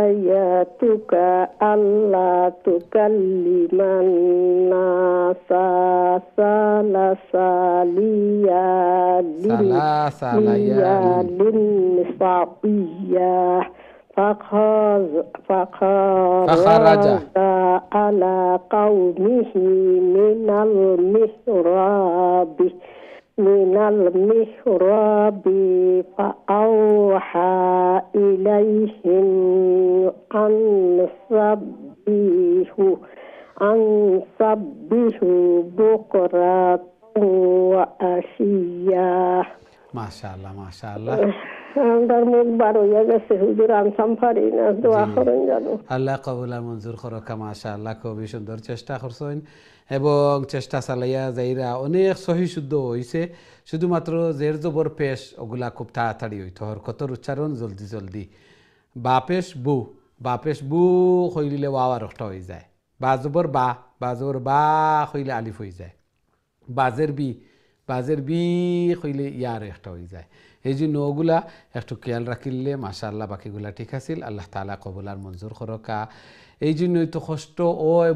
آياتك ألا تكلم الناس ثلاث ليال سويا فخرج على قومه من المحراب فأوحى إليهم أن سبحوا بكرة وعشيا. মাশাআল্লাহ মাশাআল্লাহ। আল্লাহ কবুল আর মঞ্জুর করুক। মাশাআল্লাহ খুবই সুন্দর চেষ্টা করছেন এবং চেষ্টা চালাইয়া যাইরা অনেক সহি শুদ্ধ হয়েছে। শুধুমাত্র জের জবর পেশ ওগুলা খুব তাড়াতাড়ি হইতো, হরকতর উচ্চারণ জলদি জলদি। বাপেশ বু হইলে ওয়াও আর একটা হয়ে যায়। বা জবর বা হইলে আলিফ হয়ে যায়। বাজের বি হইলে ইয়ার একটা হয়ে যায়। এই জন্য ওগুলা একটু খেয়াল রাখিলে মাশাআল্লাহ বাকিগুলা ঠিক আছিল। আল্লাহ তাআলা কবুল আর মঞ্জুর করকা। এই জন্যই তো কষ্ট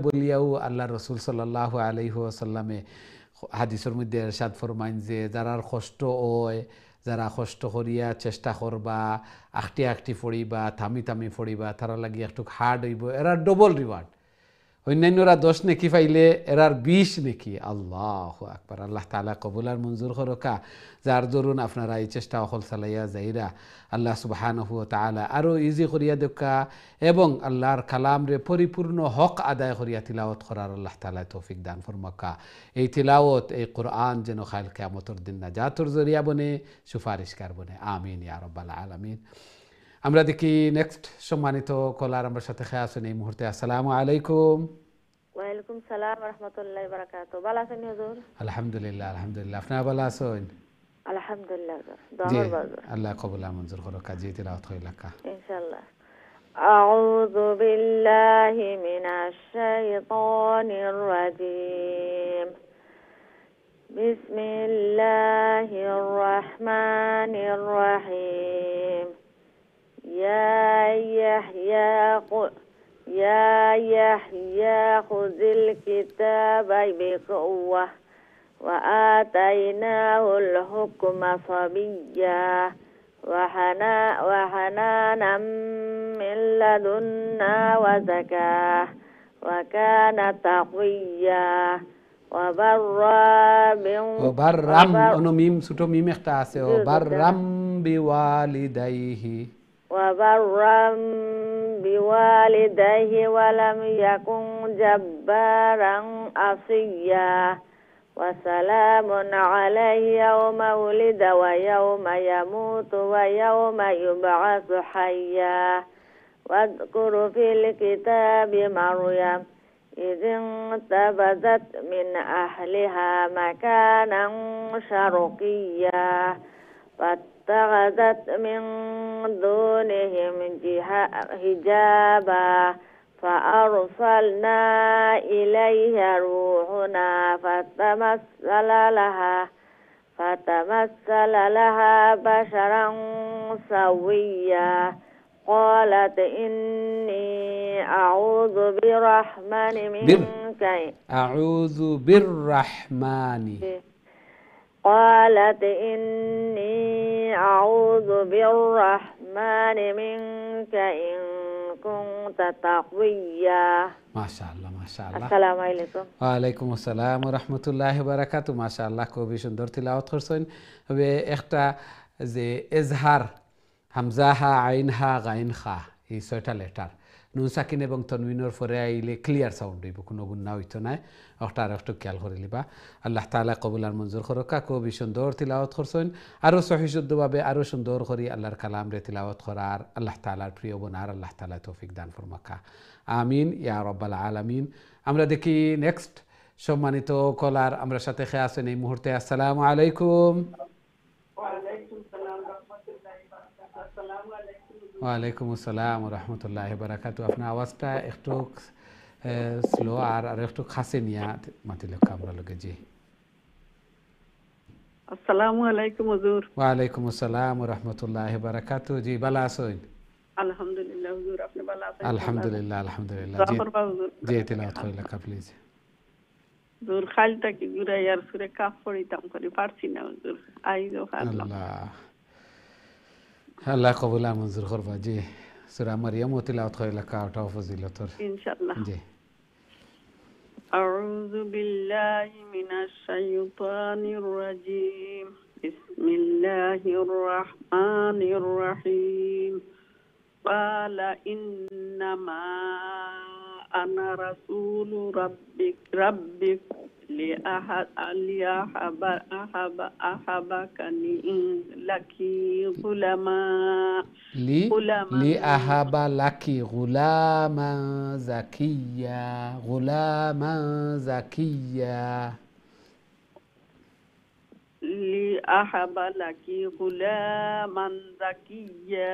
বলিয়াও আল্লাহ রসুল সাল্লাল্লাহু আলাইহি ওয়াসাল্লামে হাদিসের মধ্যে ইরশাদ ফরমাইন যে যারার কষ্ট যারা কষ্ট করিয়া চেষ্টা করবা, আখটি পড়িবা, থামি পড়িবা, তারা লাগি একটু হার্ড হইব, এরা ডবল রিওয়ার্ড। অন্যান্যরা 10 নেকি পাইলে এরার 20 নেকি। আল্লাহু আকবার। আল্লাহ তাআলা কবুল আর মঞ্জুর করকা। যার দরুন আপনারা এই চেষ্টা অকল চালাইয়া যাইরা আল্লাহ সুবহানাহু ওয়া তাআলা আরো ইজি করিয়া দেখা এবং আল্লাহর কালাম রে পরিপূর্ণ হক আদায় করিয়া তিলাওয়াত করার আল্লাহ তাআলা তৌফিক দান ফরমাকা। এই তিলাওয়াত এই কোরআন যেন খাইল কিয়ামতের দিন নাজাতের জরিয়া বনে, সুপারিশকার বনে। আমিন ইয়া রাব্বাল আলামিন। আমরা দেখি নেক্সট সম্মানিত কলার আমার সাথে খেয়ে আছেন এই মুহূর্তে। আসসালামু আলাইকুম। ওয়ালাইকুম সালাম ওয়া রাহমাতুল্লাহি ওয়া বারাকাতুহু। ভালো আছেন হুজুর? আলহামদুলিল্লাহ আপনারা ভালো আছেন? আলহামদুলিল্লাহ। আল্লাহ কবুল আর মঞ্জুর করুক। কাজী তিলাওয়াত হইলাকা ইনশাআল্লাহ। আউযু বিল্লাহি মিনাশ শাইতানির রাজীম। বিসমিল্লাহির রাহমানির রাহিম। يا يحيى خذ الكتاب بقوة وآتيناه الحكم صبيا وحنانا من لدنا وزكاة وكان تقيا وبرم انو ميم ছোট মিম একটা আছে وبرم بوالديه بوالديه ولم يكن جبارا عصيا وسلام عليه يوم ولد ويوم يموت ويوم يبعث حيا واذكر في الكتاب مريم إذ انتبذت من أهلها مكانا شرقيا فاتخذت من دونهم حجابا فأرسلنا إليها روحنا فتمثل لها بشرا سويا قالت إني أعوذ بالرحمن منك قالت إني أعوذ بالرحمن منك إن كنت تقويا. ما شاء الله ما شاء الله. السلام عليكم. ওয়ালাইকুম আসসালাম ওয়া রাহমাতুল্লাহি ওয়া বারাকাতুহু। মাশাআল্লাহ খুবই সুন্দর তিলাওয়াত করছেন। তবে একটা যে এজহার হামজা হা আইন হা গাইন খা এই 6টা লেটার নুন সাকিন এবং তনবিনের পরে আইলে ক্লিয়ার সাউন্ড হইব, কোনো গুণা হইতো না। একটা আর একটু খেয়াল করে লিবা। আল্লাহ তাআলা কবুল আর মঞ্জুর করুক। খুবই সুন্দর তিলাওয়াত করছেন। আরও সহিশুদ্ধভাবে আরও সুন্দর করে আল্লাহর কালাম রে তিলাওয়াত করার আল্লাহ তাআলার প্রিয় বোনার আল্লাহ তাআলা তৌফিক দান ফরমাকা। আমিন ইয়া রাব্বাল আলামিন। আমরা দেখি নেক্সট সম্মানিত কলার আমরা সাথে খেয়ে আছেন এই মুহূর্তে। আসসালামু আলাইকুম। ওয়ালাইকুম আসসালাম ওয়া রাহমাতুল্লাহি ওয়া বারাকাতুহু। আপনার আওয়াজটা একটু স্লো আর একটু খাসে নিয়া মাতিলে আমরা লগে জি আসসালামু আলাইকুম হুজুর। ওয়ালাইকুম আসসালাম ওয়া রাহমাতুল্লাহি ওয়া বারাকাতুহু। জি ভালো আছেন? আলহামদুলিল্লাহ হুজুর, আপনি ভালো আছেন? আলহামদুলিল্লাহ আলহামদুলিল্লাহ। জি জি তিলাওয়াত কইলা কা প্লিজ। হুজুর খালটা কি গুরাই আর সুরে কাফ পড়িতাম করি পারছি না হুজুর, আইজো খালাম। আল্লাহ কবুল আর মঞ্জুর করবা। জি সূরা মারইয়াম তিলাওয়াত কইলা কা ওটা ফজিলতর ইনশাআল্লাহ। জি আউযু বিল্লাহি মিনাশ শাইতানির রাজীম। বিসমিল্লাহির রাহমানির রাহিম। ক্বালা ইন্নামা আনা রাসূলু রাব্বিক লিআহাবাকানি লাকি গুলামা লি আহাবা লাকি গুলামান জাকিয়া গুলামান জাকিয়া লিআহাবা লাকি গুলামান জাকিয়া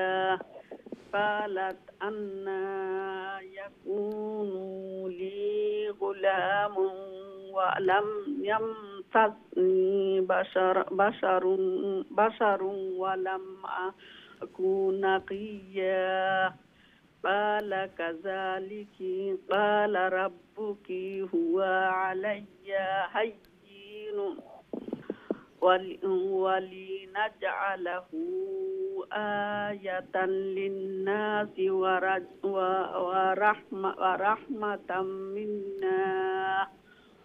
قالت أنا يكون لي غلام ولم يمسسني بشر ولم أكن نقيا قال كذلك قال ربك هو علي هين ولنجعله آية للناس ورحمة منا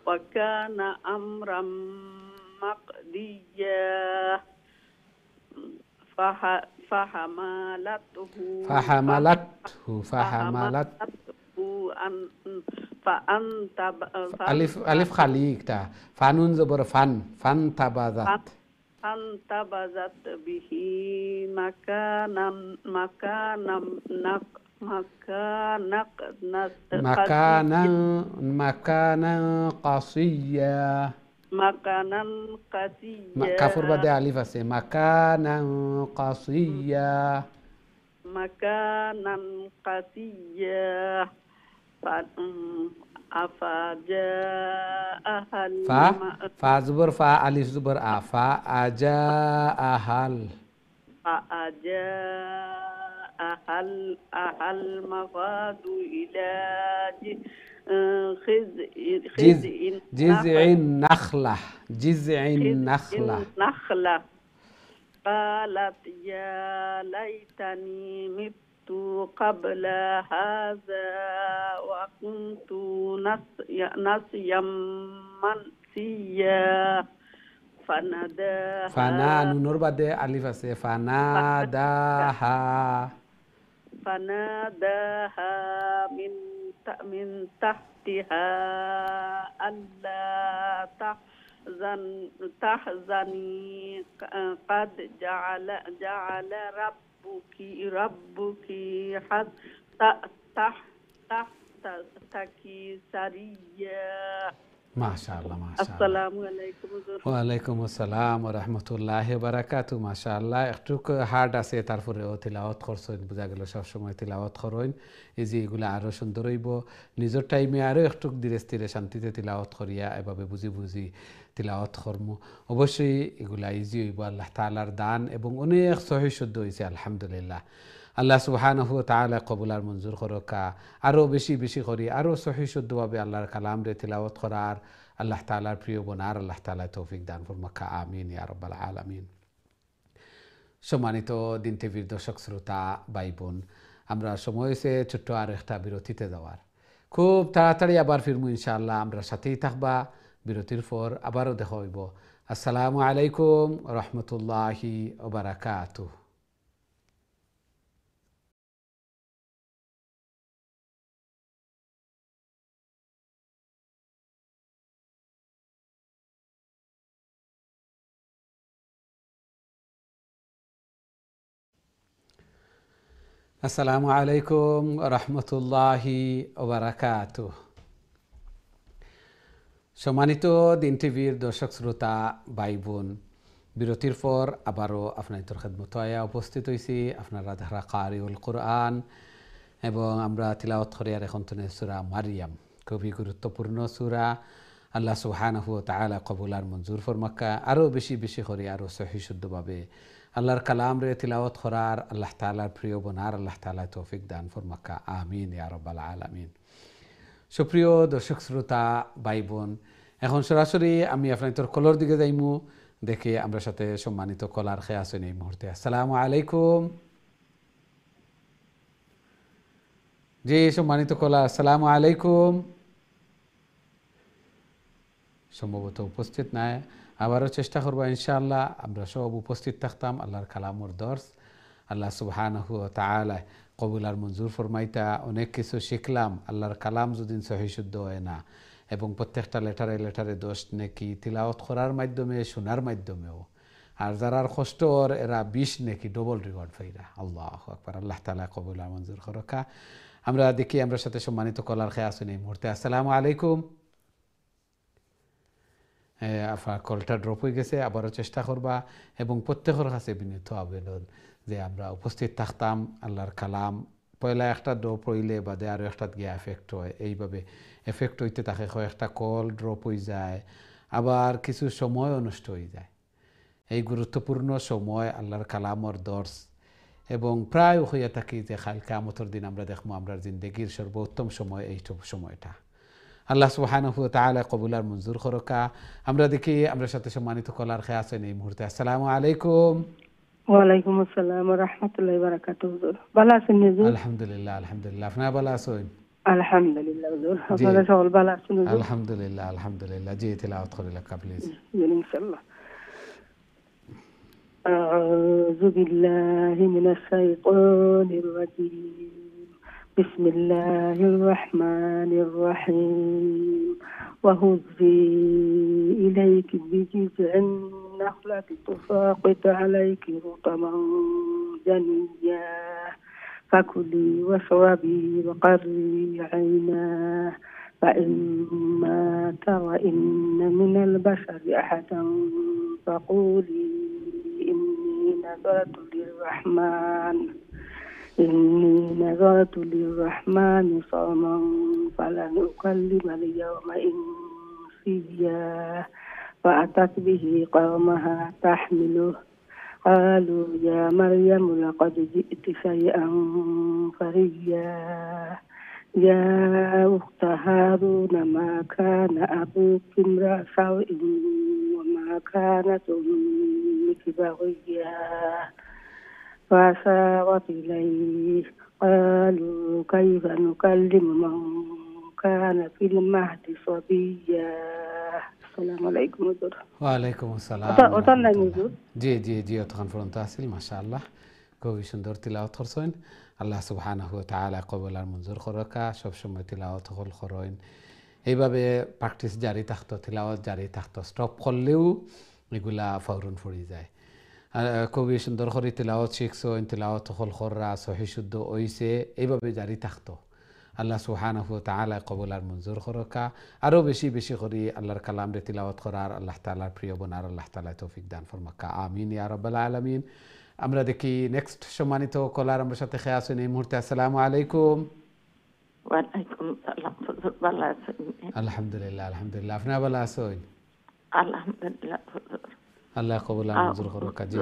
وكان أمرا مقضيا فحملته ألف خليك تا فانون زبر فانتبذت به مكانا قصيا كفر بدي ألف أسي مكانا قصيا فازبر فا ألف زبر أفا أجاءها المخاض إلى جذع النخلة قالت يا ليتني مت قبل هذا وكنت نسيا منسيا فناداها نور بعد ألف أسي فناداها من تحتها ألا تحزني قد جعل ربك تحتك سريا মাশাআল্লাহ মাশাআল্লাহ। আসসালামু আলাইকুম হুজুর। ওয়া আলাইকুম আসসালাম ওয়া রাহমাতুল্লাহি ওয়া বারাকাতুহু। মাশাআল্লাহ একটু হার্ড আছে তারপরে ও তিলাওয়াত করছেন, বুঝা গেল সব সময় তিলাওয়াত করেন এই যে এগুলা আরো সুন্দর হইব। নিজের টাইমে আরো একটু ধীরে স্থিরে শান্তিতে তিলাওয়াত করিয়া এভাবে বুঝি বুঝি তিলাওয়াত করম। অবশ্যই এগুলা ইজি হইব, আল্লাহ তাআলার দান এবং অনেক সহিহ শুদ্ধ হয়েছে আলহামদুলিল্লাহ। আল্লাহ সুবহানাহু ওয়া তাআলা কবুল আর মঞ্জুর করকা, আরো বেশি বেশি করি আরো সহিহ শুদ্ধভাবে আল্লাহর কালাম রে তিলাওয়াত করার আল্লাহ তাআলার প্রিয় বোনার আল্লাহ তাআলা তৌফিক দান ফরমাকা আমিন ইয়া রাব্বাল আলামিন। সম্মানিত দিন টিভির দর্শক শ্রোতা ভাই বোন, আমরা সময় হয়েছে ছোট্ট আর একটা বিরতিতে যাওয়ার। খুব তাড়াতাড়ি আবার ফিরমু ইনশাআল্লাহ, আমরা সাথেই থাকবা। বিরতির পর আবারও দেখা হইব। আসসালামু আলাইকুম রহমতুল্লাহি ওয়া বারাকাতুহু। আসসালামু আলাইকুম রহমতুল্লাহি ওয়া বারাকাতুহু। সম্মানিত দিন টিভির দর্শক শ্রোতা ভাই বোন, বিরতির পর আবারও আপনাদের খেদমত আয়া উপস্থিত হয়েছি। আপনারা ধারা কারিউল কোরআন এবং আমরা তিলাওয়াত করি আর এখন সূরা মারইয়াম। খুবই গুরুত্বপূর্ণ সূরা। আল্লাহ সুবহানাহু ওয়া তাআলা কবুল আর মঞ্জুর ফরমাক্কা। আরও বেশি বেশি করে আরও সহি শুদ্ধভাবে আল্লাহর কালাম রে তিলাওয়াত করার আল্লাহ তাআলার প্রিয় বনার আল্লাহ তাআলা তৌফিক দান ফরমাক্কা। আমিন ইয়া রাব্বাল আলামিন। সুপ্রিয় দর্শক শ্রোতা ভাই বোন, এখন সরাসরি আমি আপনাদের কলর দিকে যাইমু, দেখে আমরা সাথে সম্মানিত কলার খেয়ে আসেন এই মুহূর্তে। আসসালামু আলাইকুম। জি সম্মানিত কলার, আসসালামু আলাইকুম। সম্ভবত উপস্থিত নাই, আবারও চেষ্টা করবো ইনশাআল্লাহ। আমরা সব উপস্থিত থাকতাম আল্লাহর কালামুর দর্স। আল্লাহ সুবহানাহু ওয়া তাআলা কবুল আর মঞ্জুর ফরমাইতা। অনেক কিছু শিখলাম। আল্লাহর কালাম যদি সহি শুদ্ধ হয় না, এবং প্রত্যেকটা লেটারে লেটারে দোষ নেকি তিলাওয়াত করার মাধ্যমে, শোনার মাধ্যমেও, আর যারার কষ্ট এরা 20 নেকি ডবল রিওয়ার্ড পাইরা। আল্লাহু আকবার। আল্লাহ তাআলা কবুল আর মঞ্জুর করুকা। আমরা দেখি আমরা সাথে সম্মানিত কলার খেয়ে আসেন এই মুহূর্তে। আসসালামু আলাইকুম। আপনার কলটা ড্রপ হয়ে গেছে, আবারও চেষ্টা করবা, এবং প্রত্যেকের কাছে বিনীত আবেদন যে আমরা উপস্থিত থাকতাম আল্লাহর কালাম। পয়লা একটা ড্রপ হইলে বাদে আরও একটা গিয়ে এফেক্ট হয়, এইভাবে এফেক্ট হইতে থাকে। কয়েকটা কল ড্রপ হয়ে যায়, আবার কিছু সময় নষ্ট হয়ে যায়। এই গুরুত্বপূর্ণ সময় আল্লাহর কালামর দর্স, এবং প্রায় হইয়া থাকি যে কাল কিয়ামতের দিন আমরা দেখবো আমরা জিন্দেগির সর্বোত্তম সময় এই সময়টা। আল্লাহ সুবহানাহু ওয়া তাআলা কবুল আর মঞ্জুর করুকা। আমরা দেখি আমরা সাথে সম্মানিত কলার খেয়ে আছেন এই মুহূর্তে। আসসালামু আলাইকুম। ওয়ালাইকুম আসসালাম ওয়া রাহমাতুল্লাহি ওয়া বারাকাতুহু। হুজুর ভালো আছেন হুজুর? আলহামদুলিল্লাহ আলহামদুলিল্লাহ। আপনারা ভালো আছেন? আলহামদুলিল্লাহ হুজুর। আপনারা সকল ভালো আছেন হুজুর? আলহামদুলিল্লাহ আলহামদুলিল্লাহ। জি তিলাওয়াত করে লেখা প্লিজ। ইনশাআল্লাহ। أعوذ بالله من الشيطان الرجيم. بسم الله الرحمن الرحيم. وهزي إليك بجذع النخلة تساقط عليك رطبا جنيا فكلي واشربي وقري عينا فإما ترين من البشر أحدا فقولي إني نذرت للرحمن صوما فلن أكلم اليوم إنسيا فأتت به قومها تحمله قالوا يا مريم لقد جئت شيئا فريا يا أخت هارون ما كان أبوك امرأ سوء وما كانت أمك بغيا فأشارت إليه قالوا كيف نكلم من كان في المهد صبيا. السلام عليكم ورحمة الله. ওয়ালাইকুম আসসালাম। ওটার হুজুর? জি জি জি, অতক্ষণ পর্যন্ত আসিল। মাশাআল্লাহ, খুবই সুন্দর তিলাওয়াত করছেন। আল্লাহ সুবহানাহু ওয়া তাআলা কবুল আর মঞ্জুর করুকা। সবসময় তিলাওয়াত হল করেন, এইভাবে প্র্যাকটিস জারি থাকতো, তিলাওয়াত জারি থাকতো। স্টপ করলেও এগুলা ফৌরন ফুরি যায়। খুবই সুন্দর করে তিলাওয়াত শিখছেন, তিলাওয়াত হল করা সহি শুদ্ধ হইছে, এইভাবে জারি থাকতো। আল্লাহ সুবহানাহু ওয়া তাআলা কবুল আর মঞ্জুর করুকা। আরও বেশি বেশি করে আল্লাহর কালাম রে তিলাওয়াত করার আল্লাহ তাআলার প্রিয় বনার আল্লাহ তাআলা তৌফিক দান ফরমাক্কা। আমিন ইয়া রাব্বাল আলামিন। আমরা দেখি নেক্সট সম্মানিত কলার আমার সাথে খেয়ে আছেন এই মুহূর্তে। আসসালামু আলাইকুম। ওয়ালাইকুম সালাম। ভালো আছেন? আলহামদুলিল্লাহ আলহামদুলিল্লাহ। আপনারা ভালো আছেন? আলহামদুলিল্লাহ। আল্লাহ কবুল আর মঞ্জুর করুক। জি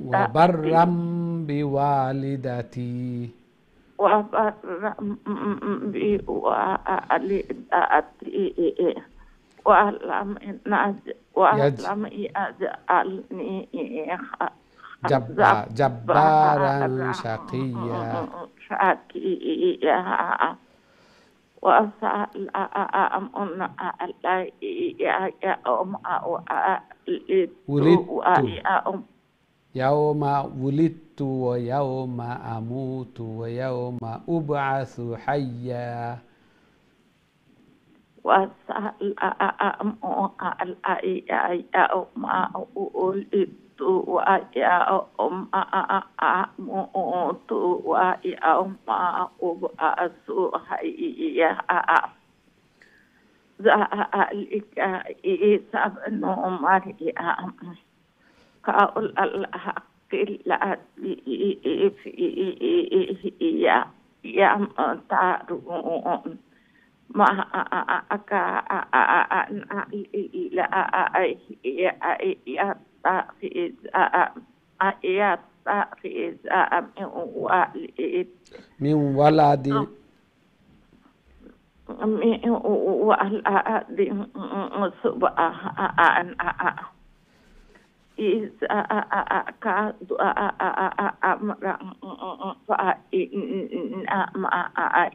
وبرا بوالدتي جبارا شقيا يوم ولدت ويوم أموت ويوم أبعث حيا قول الحق لا يا مطارون ما أكا من ولد سبحان is ka amra fa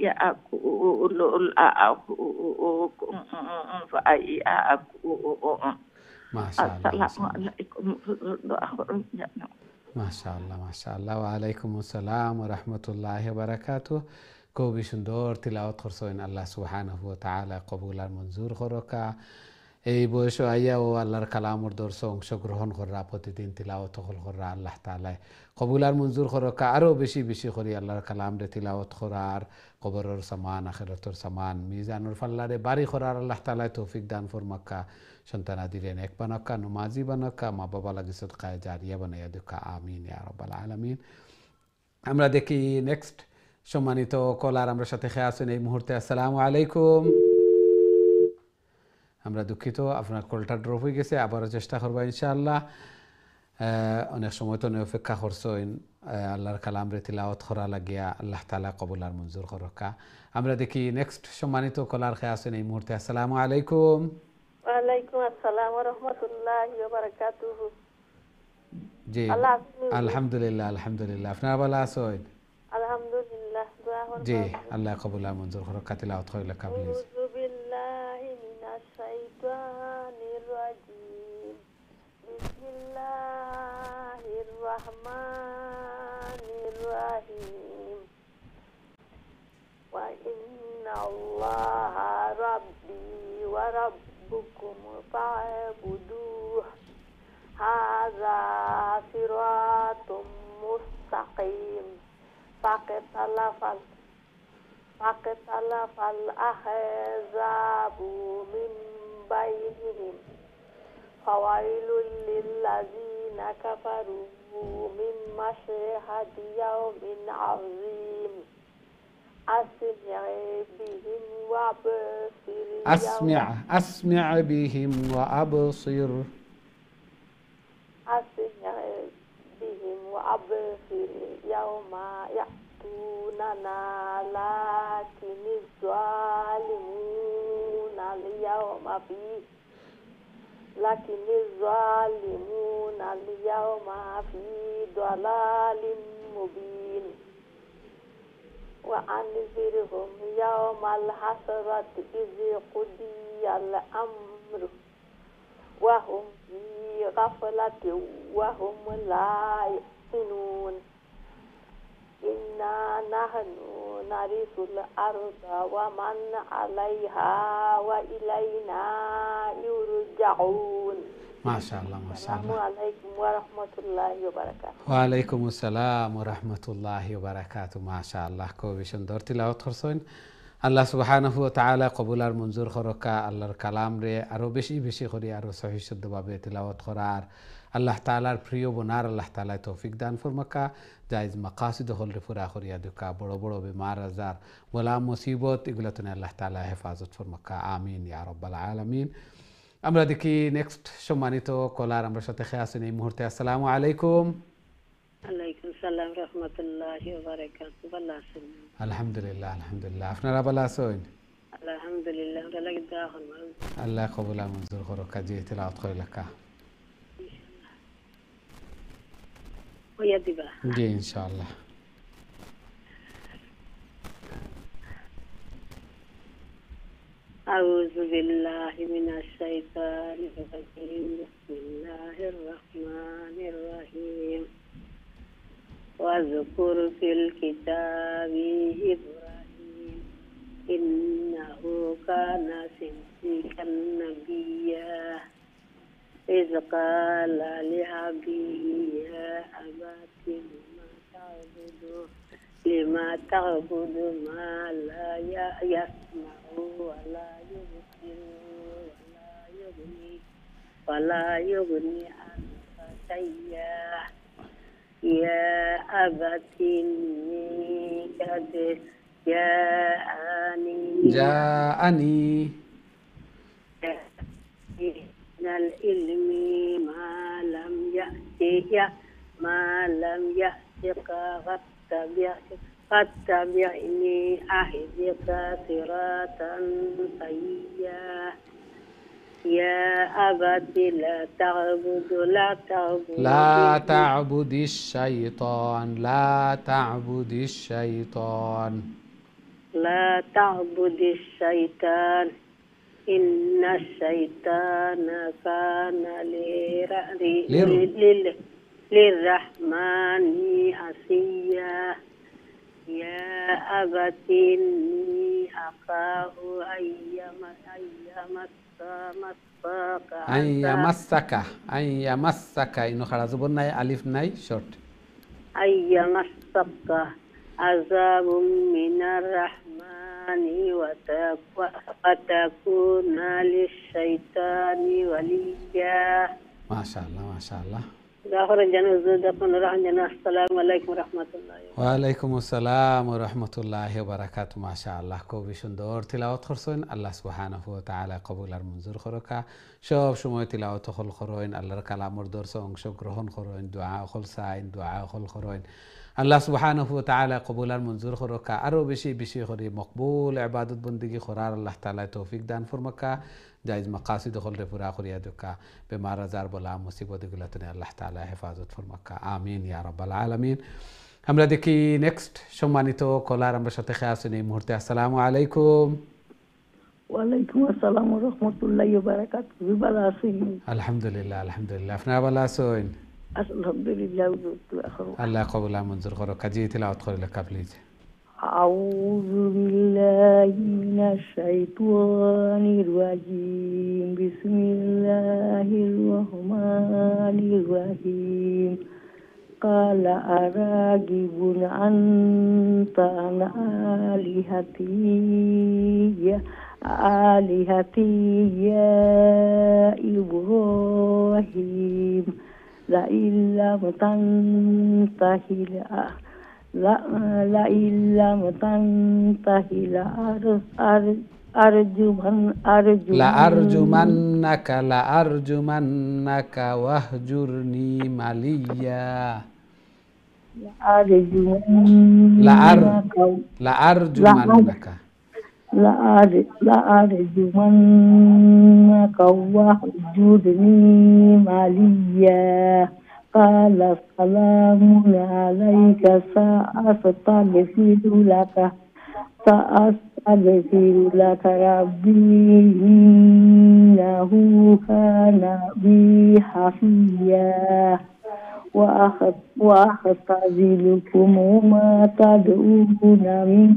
ya aku lul aku fa ya aku assalamualaikum মাশাআল্লাহ ওয়ালাইকুম আসসালাম ওয়া রাহমাতুল্লাহি ওয়া বারাকাতুহু খুবই সুন্দর তিলাওয়াত করছেন আল্লাহ সুবহানাহু ওয়া তাআলা কবুল আর মঞ্জুর করকা এই বয়সে আইয়া ও আল্লাহর কালামর দর্শ অংশগ্রহণ করা প্রতিদিন তিলাওয়াত করা আল্লাহ তাআলা কবুল আর মঞ্জুর করকা আরো বেশি বেশি করে আল্লাহর কালাম রে তিলাওয়াত করার কবরের সামান আখিরাতের সামান মিজানুর ফাল্লারে বাড়ি করার আল্লাহ তাআলা তৌফিক দান ফরমাক্কা সন্তান আদিরে নেক বানাক্কা নমাজি বানাক্কা মা বাবা লাগি সদকায়ে জারিয়া বানায়া দুকা আমিন ইয়া রাব্বাল আলামিন। আমরা দেখি নেক্সট সম্মানিত কলার আমরা সাথে খেয়ে আছেন এই মুহূর্তে। আসসালামু আলাইকুম। আমরা দুঃখিত আপনার কলটা ড্রপ হয়ে গেছে, আবারও চেষ্টা করবো ইনশাআল্লাহ। অনেক সময় তো অপেক্ষা করছেন আল্লাহর কালাম রে তিলাওয়াত করা লাগিয়া আল্লাহ তাআলা কবুল আর মঞ্জুর করকা। আমরা দেখি নেক্সট সম্মানিত কলার খেয়ে আছেন এই মুহূর্তে। আসসালামু আলাইকুম। ওয়ালাইকুম আসসালাম ওয়া রাহমাতুল্লাহি ওয়া বারাকাতুহু। জি আলহামদুলিল্লাহ আলহামদুলিল্লাহ, আপনারা ভালো আছেন? আলহামদুলিল্লাহ। জি আল্লাহ কবুল আর মঞ্জুর করকা। তিলাওয়াত কইলা কাবলিজ। আউযু বিল্লাহি মিনাশ শাইতানির রাজিম। বিসমিল্লাহির রাহমানির রাহিম। ওয়া ইন্নাল্লাহা রাব্বি ওয়া রাব্বুকুম ফা'বুduh। হাযা সিরাতুম মুস্তাকিম। ফাকাতালাফাল আহজাবু মিন বাইনিহিম ফাওয়াইলুল লিল্লাযিনা কাফারু মিন মাশহাদি ইয়াউমিন আযীম। أسمع بهم وأبصر يوم يأتوننا لكن الظالمون اليوم في ضلال مبين. وأنذرهم يوم الحسرة إذ قضي الأمر وهم في غفلة وهم لا يؤمنون. إنا نحن نرث الأرض ومن عليها وإلينا يرجعون. ما شاء الله ما شاء الله. السلام عليكم ورحمة الله وبركاته. وعليكم السلام ورحمة الله وبركاته. ما شاء الله খুবই সুন্দর তিলাওয়াত করছেন। আল্লাহ সুবহানাহু ওয়া তাআলা কবুল আর মঞ্জুর করকা। আল্লাহর কালাম রে আরো বেশি বেশি করে আরো সহিহ শুদ্ধভাবে তিলাওয়াত করার আল্লাহ তাআলার প্রিয় বনার আল্লাহ তাআলা তৌফিক দান ফরমাকা। জায়েজ মাকাসিদ হল রে পুরা করিয়া দুকা। বড় বড় বিমার আজার বলা মুসিবত এগুলা তো আল্লাহ তাআলা হেফাজত ফরমাকা। আমিন ইয়া রাব্বাল আলামিন। আমরা দেখি নেক্সট সম্মানিত কলার আমরা সাথে আছেন এই মুহূর্তে। আসসালামু আলাইকুম। ওয়ালাইকুম সালাম রহমতুল্লাহি ওয়া বারাকাতুহু। ভালো আছেন? আলহামদুলিল্লাহ আলহামদুলিল্লাহ। আপনারা ভালো আছেন? আলহামদুলিল্লাহ। আমরা লাগি দোয়া করবেন। আল্লাহ কবুল আর মঞ্জুর করুক। কাজী তিলাওয়াত করে লেখা ওয়া দিবা। জি ইনশাআল্লাহ। আউযু বিল্লাহি মিনাশ শাইতানির রাজিম। বিসমিল্লাহির রহমানির রহিম। ওয়াজকুর ফিল কিতাবি ইব্রাহিম ইন্নাহু কানা সিদ্দিকান নাবিয়্যা إذ قال لأبيه يا أبت لما تعبد ما لا يسمع ولا يبصر ولا يغني عنك شيئا يا أبت إني قد جاءني من العلم ما لم يأتك فاتبعني أهدك صراطا سويا يا أبت لا تعبد الشيطان لا تعبد الشيطان إن الشيطان كان للرحمن عصيا يا أبت إني أخاف أن يمسك إنه خلاص بناي ألف ناي شورت أن يمسك عذاب من الرحمن وتكون للشيطان وليا. ما شاء الله ما شاء الله. السلام عليكم ورحمة الله. ওয়ালাইকুম আসসালাম ওয়া রাহমাতুল্লাহি ওয়া বারাকাতুহু। মাশাআল্লাহ খুবই সুন্দর তিলাওয়াত করছেন। আল্লাহ সুবহানাহু ওয়া তাআলা কবুল আর মঞ্জুর করুকা। সব সময় তিলাওয়াত হল করেন, আল্লাহর কালামর দর্শ অংশগ্রহণ করেন, দোয়া হল চাইন, দোয়া হল করেন। আল্লাহ সুবহানাহু ওয়া তাআলা কবুল আর মঞ্জুর করুকা। আরো বেশি বেশি করে মকবুল ইবাদত বন্দেগী করার আল্লাহ তাআলা তৌফিক দান ফরমাকা। জায়েজ মাকাসিদ হলরে পুরা করিয়া দুকা। বেমার আজার বলা মুসিবত গুলাতে আল্লাহ তাআলা হেফাজত ফরমাকা। আমিন ইয়া রাব্বাল আলামিন। আমরা দেখি নেক্সট সম্মানিত কলার আমরা সাথে আছেন এই মুহূর্তে। আসসালামু আলাইকুম। ওয়ালাইকুম আসসালাম ওয়া রাহমাতুল্লাহি ওয়া বারাকাতুহু। ভালো আছেন? আলহামদুলিল্লাহ আলহামদুলিল্লাহ। আপনারা ভালো আছেন? আলহামদুলিল্লাহ। আল্লাহ কবুল আর মঞ্জুর করুক। কাজী তিলাওয়াত করে লেখা প্লিজ। আউযু বিল্লাহি মিনাশ শাইতানির রাজিম। বিসমিল্লাহির রহমানির রহিম। قال أراغب أنت عن آلهتي يا إبراهيم لئن لم تنته لأرجمنك واهجرني مليا. لأرجمنك واهجرني مليا. قال سلام عليك سأستغفر لك ربي إنه كان بي حفيا. وأعتزلكم وما تدعون من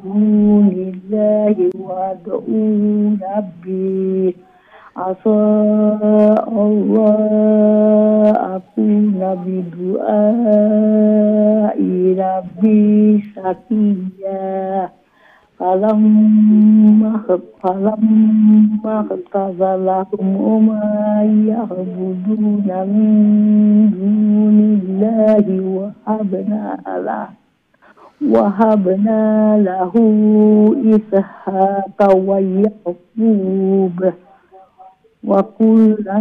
دون الله وأدعو ربي عسى الله أكون بدعاء ربي شقيا. فلما اعتزلهم وما يعبدون من دون الله وهبنا له إسحاق ويعقوب وكلا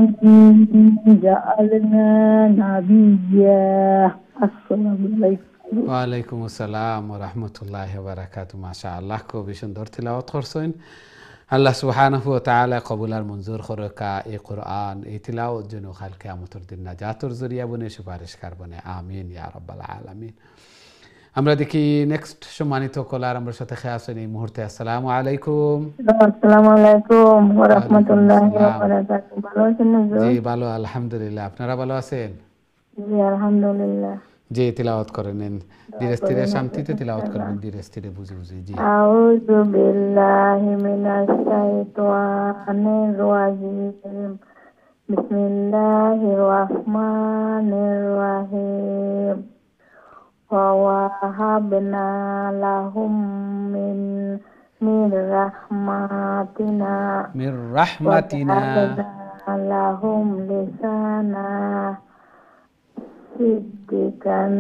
جعلنا نبيا. السلام عليكم. ওয়ালাইকুম আসসালাম ওয়া রাহমাতুল্লাহি ওয়া বারাকাতুহু। মাশাআল্লাহ, খুবই সুন্দর তিলাওয়াত করছেন। আল্লাহ সুবহানাহু ওয়া তাআলা কবুল আর মঞ্জুর করকা এই কোরআন এই তিলাওয়াত যেন কাল কিয়ামতের দিন নাজাতের জরিয়া বনে সুপারিশকার বনে, আমিন ইয়া রাব্বাল আলামিন। আমরা দেখি নেক্সট সম্মানিত কলার আমার সাথে খেয়ে আছেন এই মুহূর্তে। আসসালামু আলাইকুম। আসসালামু আলাইকুম ওয়া রাহমাতুল্লাহি ওয়া বারাকাতুহু। ভালো আছেন হুজুর? জি ভালো, আলহামদুলিল্লাহ। আপনারা ভালো আছেন? জি আলহামদুলিল্লাহ। জি তিলাওয়াত করেন, ধীরে স্থিরে শান্তিতে তিলাওয়াত করবেন, ধীরে স্থিরে বুঝে বুঝে। জি আউযু বিল্লাহি মিনাশ শাইতানির রাজিম। বিসমিল্লাহির রহমানির রহিম। ওয়া ওয়াহাবনা লাহুম মির রাহমাতিনা লাহুম লিসানা সিদ্দিকান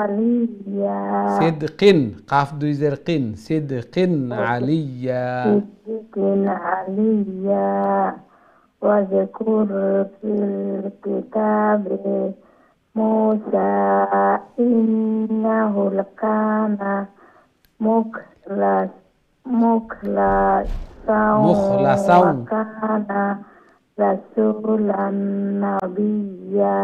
আলিয়া। সিদকিন কাফ দুই জের কিন, সিদকিন আলিয়া। সিদ্দিকিন আলিয়া। ওয়াজকুর ফিল কিতাবে মুসা ইন্নাহু কানা মুখলাসাও কানা রাসূলান নাবিয়্যা।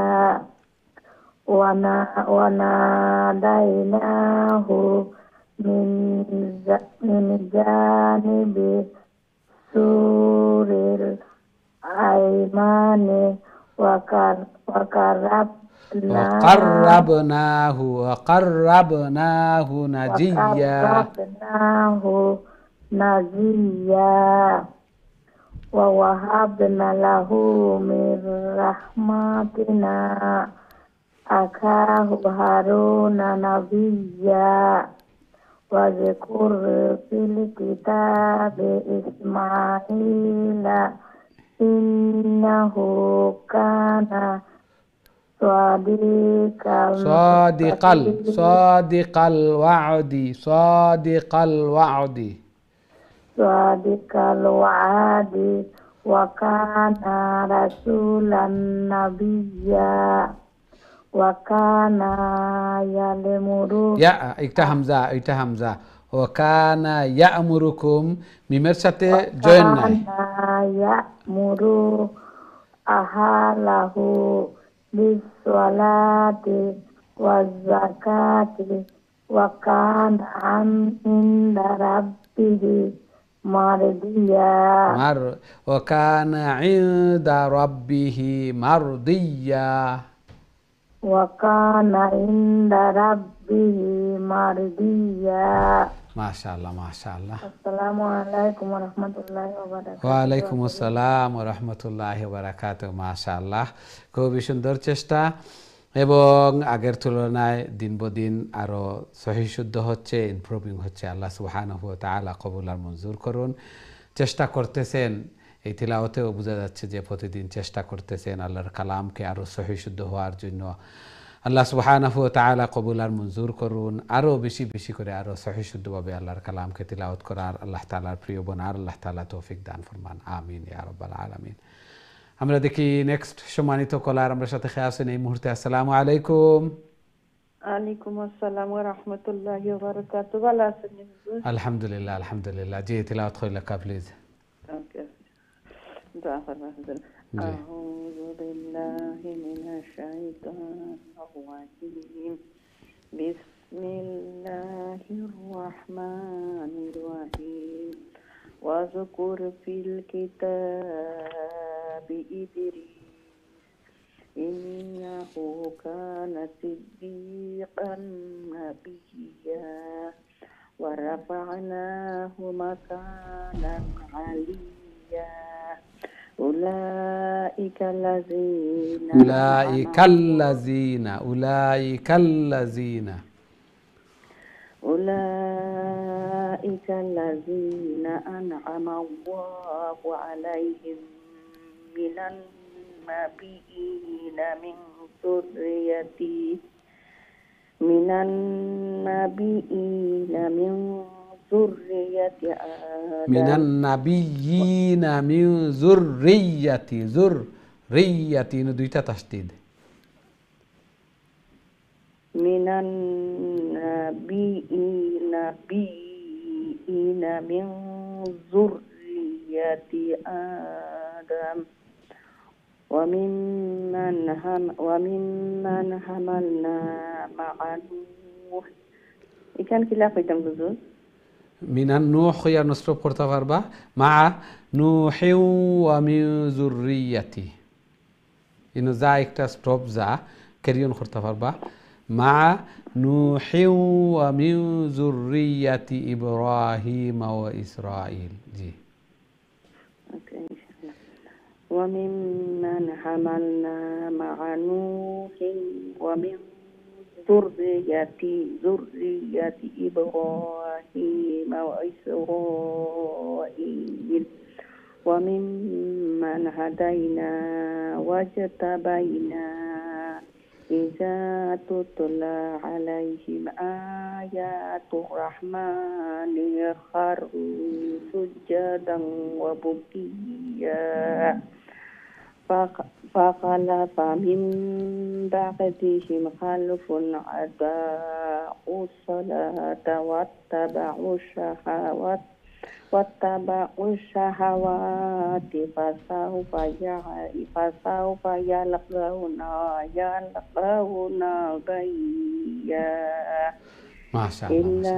ওয়ানাদাইনাহু মিন জানিবি সুরিল আইমানি وقربناه نجيا ووهبنا له من رحمتنا أخاه هارون نبيا. واذكر في الكتاب إسماعيل إنه كان صادق الوعد وكان رسولا نبيا. وكان يأمر وكان يأمركم মিমের সাথে জয়েন নাই। يأمر أهله بالصلاة والزكاة وكان عند ربه مرضيا. وكان عند ربه مرضيا. وكان عند ربه مرضيا. মাশাআল্লাহ মাশাআল্লাহ। আসসালামু আলাইকুম ওয়া রাহমাতুল্লাহি ওয়া বারাকাতুহু। ওয়া আলাইকুম আসসালাম ওয়া রাহমাতুল্লাহি ওয়া বারাকাতুহু। মাশাআল্লাহ, খুবই সুন্দর চেষ্টা এবং আগের তুলনায় দিন বদিন আরো সহিহ শুদ্ধ হচ্ছে, ইমপ্রুভিং হচ্ছে। আল্লাহ সুবহানাহু ওয়া তাআলা কবুল আর মঞ্জুর করুন। চেষ্টা করতেছেন, এই তিলাওয়াতেও বোঝা যাচ্ছে যে প্রতিদিন চেষ্টা করতেছেন আল্লাহর কালামকে আরো সহিহ শুদ্ধ হওয়ার জন্য। আল্লাহ সুবহানাহু ওয়া তাআলা কবুল আর মঞ্জুর করুন। আরো বেশি বেশি করে আরো সহিহ শুদ্ধভাবে আল্লাহর কালামকে তিলাওয়াত করার আল্লাহ তাআলার প্রিয় বানার আল্লাহ তাআলা তৌফিক দান ফরমান, আমিন ইয়া রাব্বাল আলামিন। আমরা দেখি নেক্সট সম্মানিত কলার আমরা সাথে খেয়ে আছেন এই মুহূর্তে। আসসালামু আলাইকুম। ওয়ালাইকুম আসসালাম ওয়া রাহমাতুল্লাহি ওয়া বারাকাতুহু। ভালো আছেন হুজুর? আলহামদুলিল্লাহ আলহামদুলিল্লাহ। জি তিলাওয়াত কইলা কা প্লিজ। ওকে, দোয়া করবেন হুজুর। আউযু বিল্লাহি মিনাশ শাইতানির রাজিম। বিসমিল্লাহির রহমানির রহিম। ওয়াজকুর ফিল কিতাবি ইদরিস ইন্নাহু কানা সিদ্দিকান নাবিয়্যা ওয়া রাফa'নাহু মাকানান 'আলিয়্যা। أولئك الذين أنعم الله عليهم من النبيين من ذرية آدم মিনান নাবিয়িনা মিন যুররিয়াতি যুররিয়াতি দুইটা তাসদীদ من النبيين من ذرية آدم وممن حملنا مع نوح. এখানে কি লাভ হইতাম হুজুর? মিনান নূহ ইয়া নসরব করতে পারবা মা নূহি ওয়া মিন যুররিয়াতি ইনো যা একটা স্টপ যা ক্যারিয়ন করতে পারবা মা নূহি ওয়া মিন যুররিয়াতি ইব্রাহিম ওয়া ইসরাঈল জি ওকে ইনশাআল্লাহ وممن حملنا مع نوح ومن ذرية إبراهيم وإسرائيل وممن هدينا واجتبينا إذا تتلى عليهم آيات الرحمن خروا سجدا وبكيا فخلف من بعدهم خلف أضاعوا الصلاة واتبعوا الشهوات فسوف يلقون غيا মাশাআল্লাহ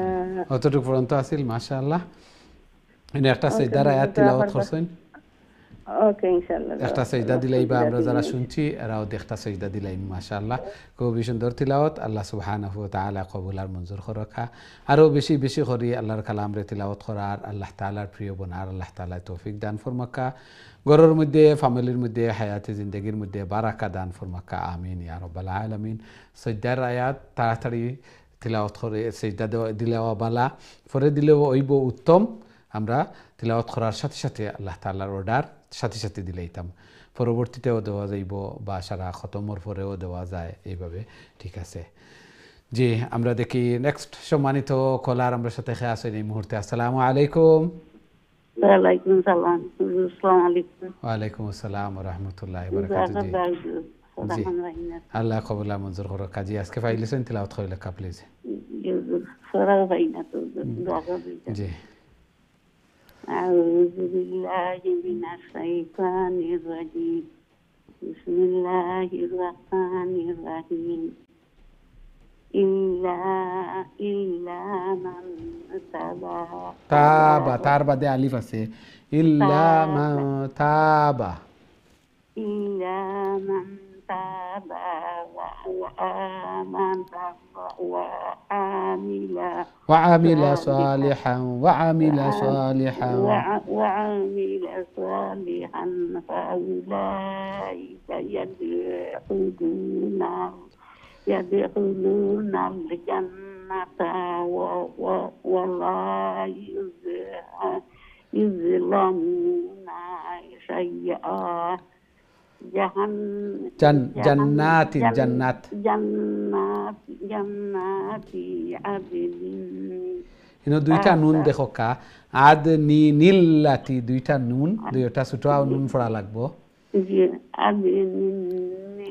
অতটুকু পর্যন্ত আসিল মাশাআল্লাহ ইনি একটা সিজদার আয়াত তিলাওয়াত করছেন ওকে ইনশাআল্লাহ একটা সিজদা দিলাইবা আমরা যারা শুনছি এরাও দেখতা সিজদা দিলাইম মাশাআল্লাহ খুবই সুন্দর তিলাওয়াত আল্লাহ সুবহানাহু ওয়া তাআলা কবুল আর মঞ্জুর করুকা আরো বেশি বেশি করি আল্লাহর কালাম রে তিলাওয়াত করার আল্লাহ তাআলার প্রিয় বনার আল্লাহ তাআলা তৌফিক দান ফরমাকা ঘরের মধ্যে ফ্যামিলির মধ্যে হায়াতে জিন্দেগির মধ্যে বারাকা দান ফরমাকা আমিন ইয়া রাব্বাল আলামিন সিজদার আয়াত তাড়াতাড়ি তিলাওয়াত করে সিজদা দিলেও বালা পরে দিলেও ওইব উত্তম আমরা তিলাওয়াত করার সাথে সাথে আল্লাহ তাআলার অর্ডার সাথে সাথে দিলেইতাম পরবর্তীতেও দেওয়া যাইব বা সারা খতমর পরেও দেওয়া যায় এইভাবে ঠিক আছে জি আমরা দেখি নেক্সট সম্মানিত কলার আমরা সাথে খেয়ে আসেন এই মুহূর্তে আসসালামু আলাইকুম ওয়ালাইকুম সালাম আসসালামু আলাইকুম ওয়ালাইকুম আসসালাম ওয়া রাহমাতুল্লাহি ওয়া বারাকাতুহু জি আল্লাহ কবুল মঞ্জুর করো কাজী আজকে ফাইলেছেন তিলাওয়াত কইলে কা প্লিজ জি أعوذ بالله من الشيطان الرجيم بسم الله الرحمن الرحيم إلا من তাবা তার বাদে আলিফ আছে ইল্লা মান তাবা إلا من تاب وآمن وعمل صالحا فأولئك يدخلون الجنة ولا يظلمون شيئا جنات عدن ইনো দুইটা নুন দেখো কা আদনি নিল্লাতি দুইটা নুন দুইটা ছোট নুন পড়া লাগবো عدن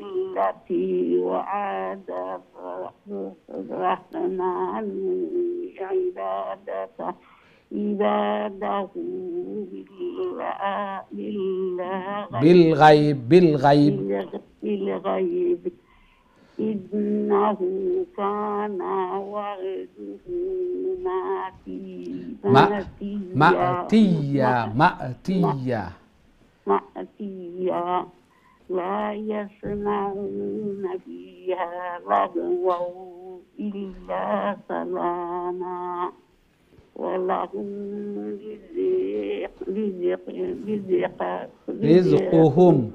التي وعد الرحمن عباده بالغيب إنه كان وعده مأتيا لا يسمعون فيها لغوا إلا سلاما ولهم رزقهم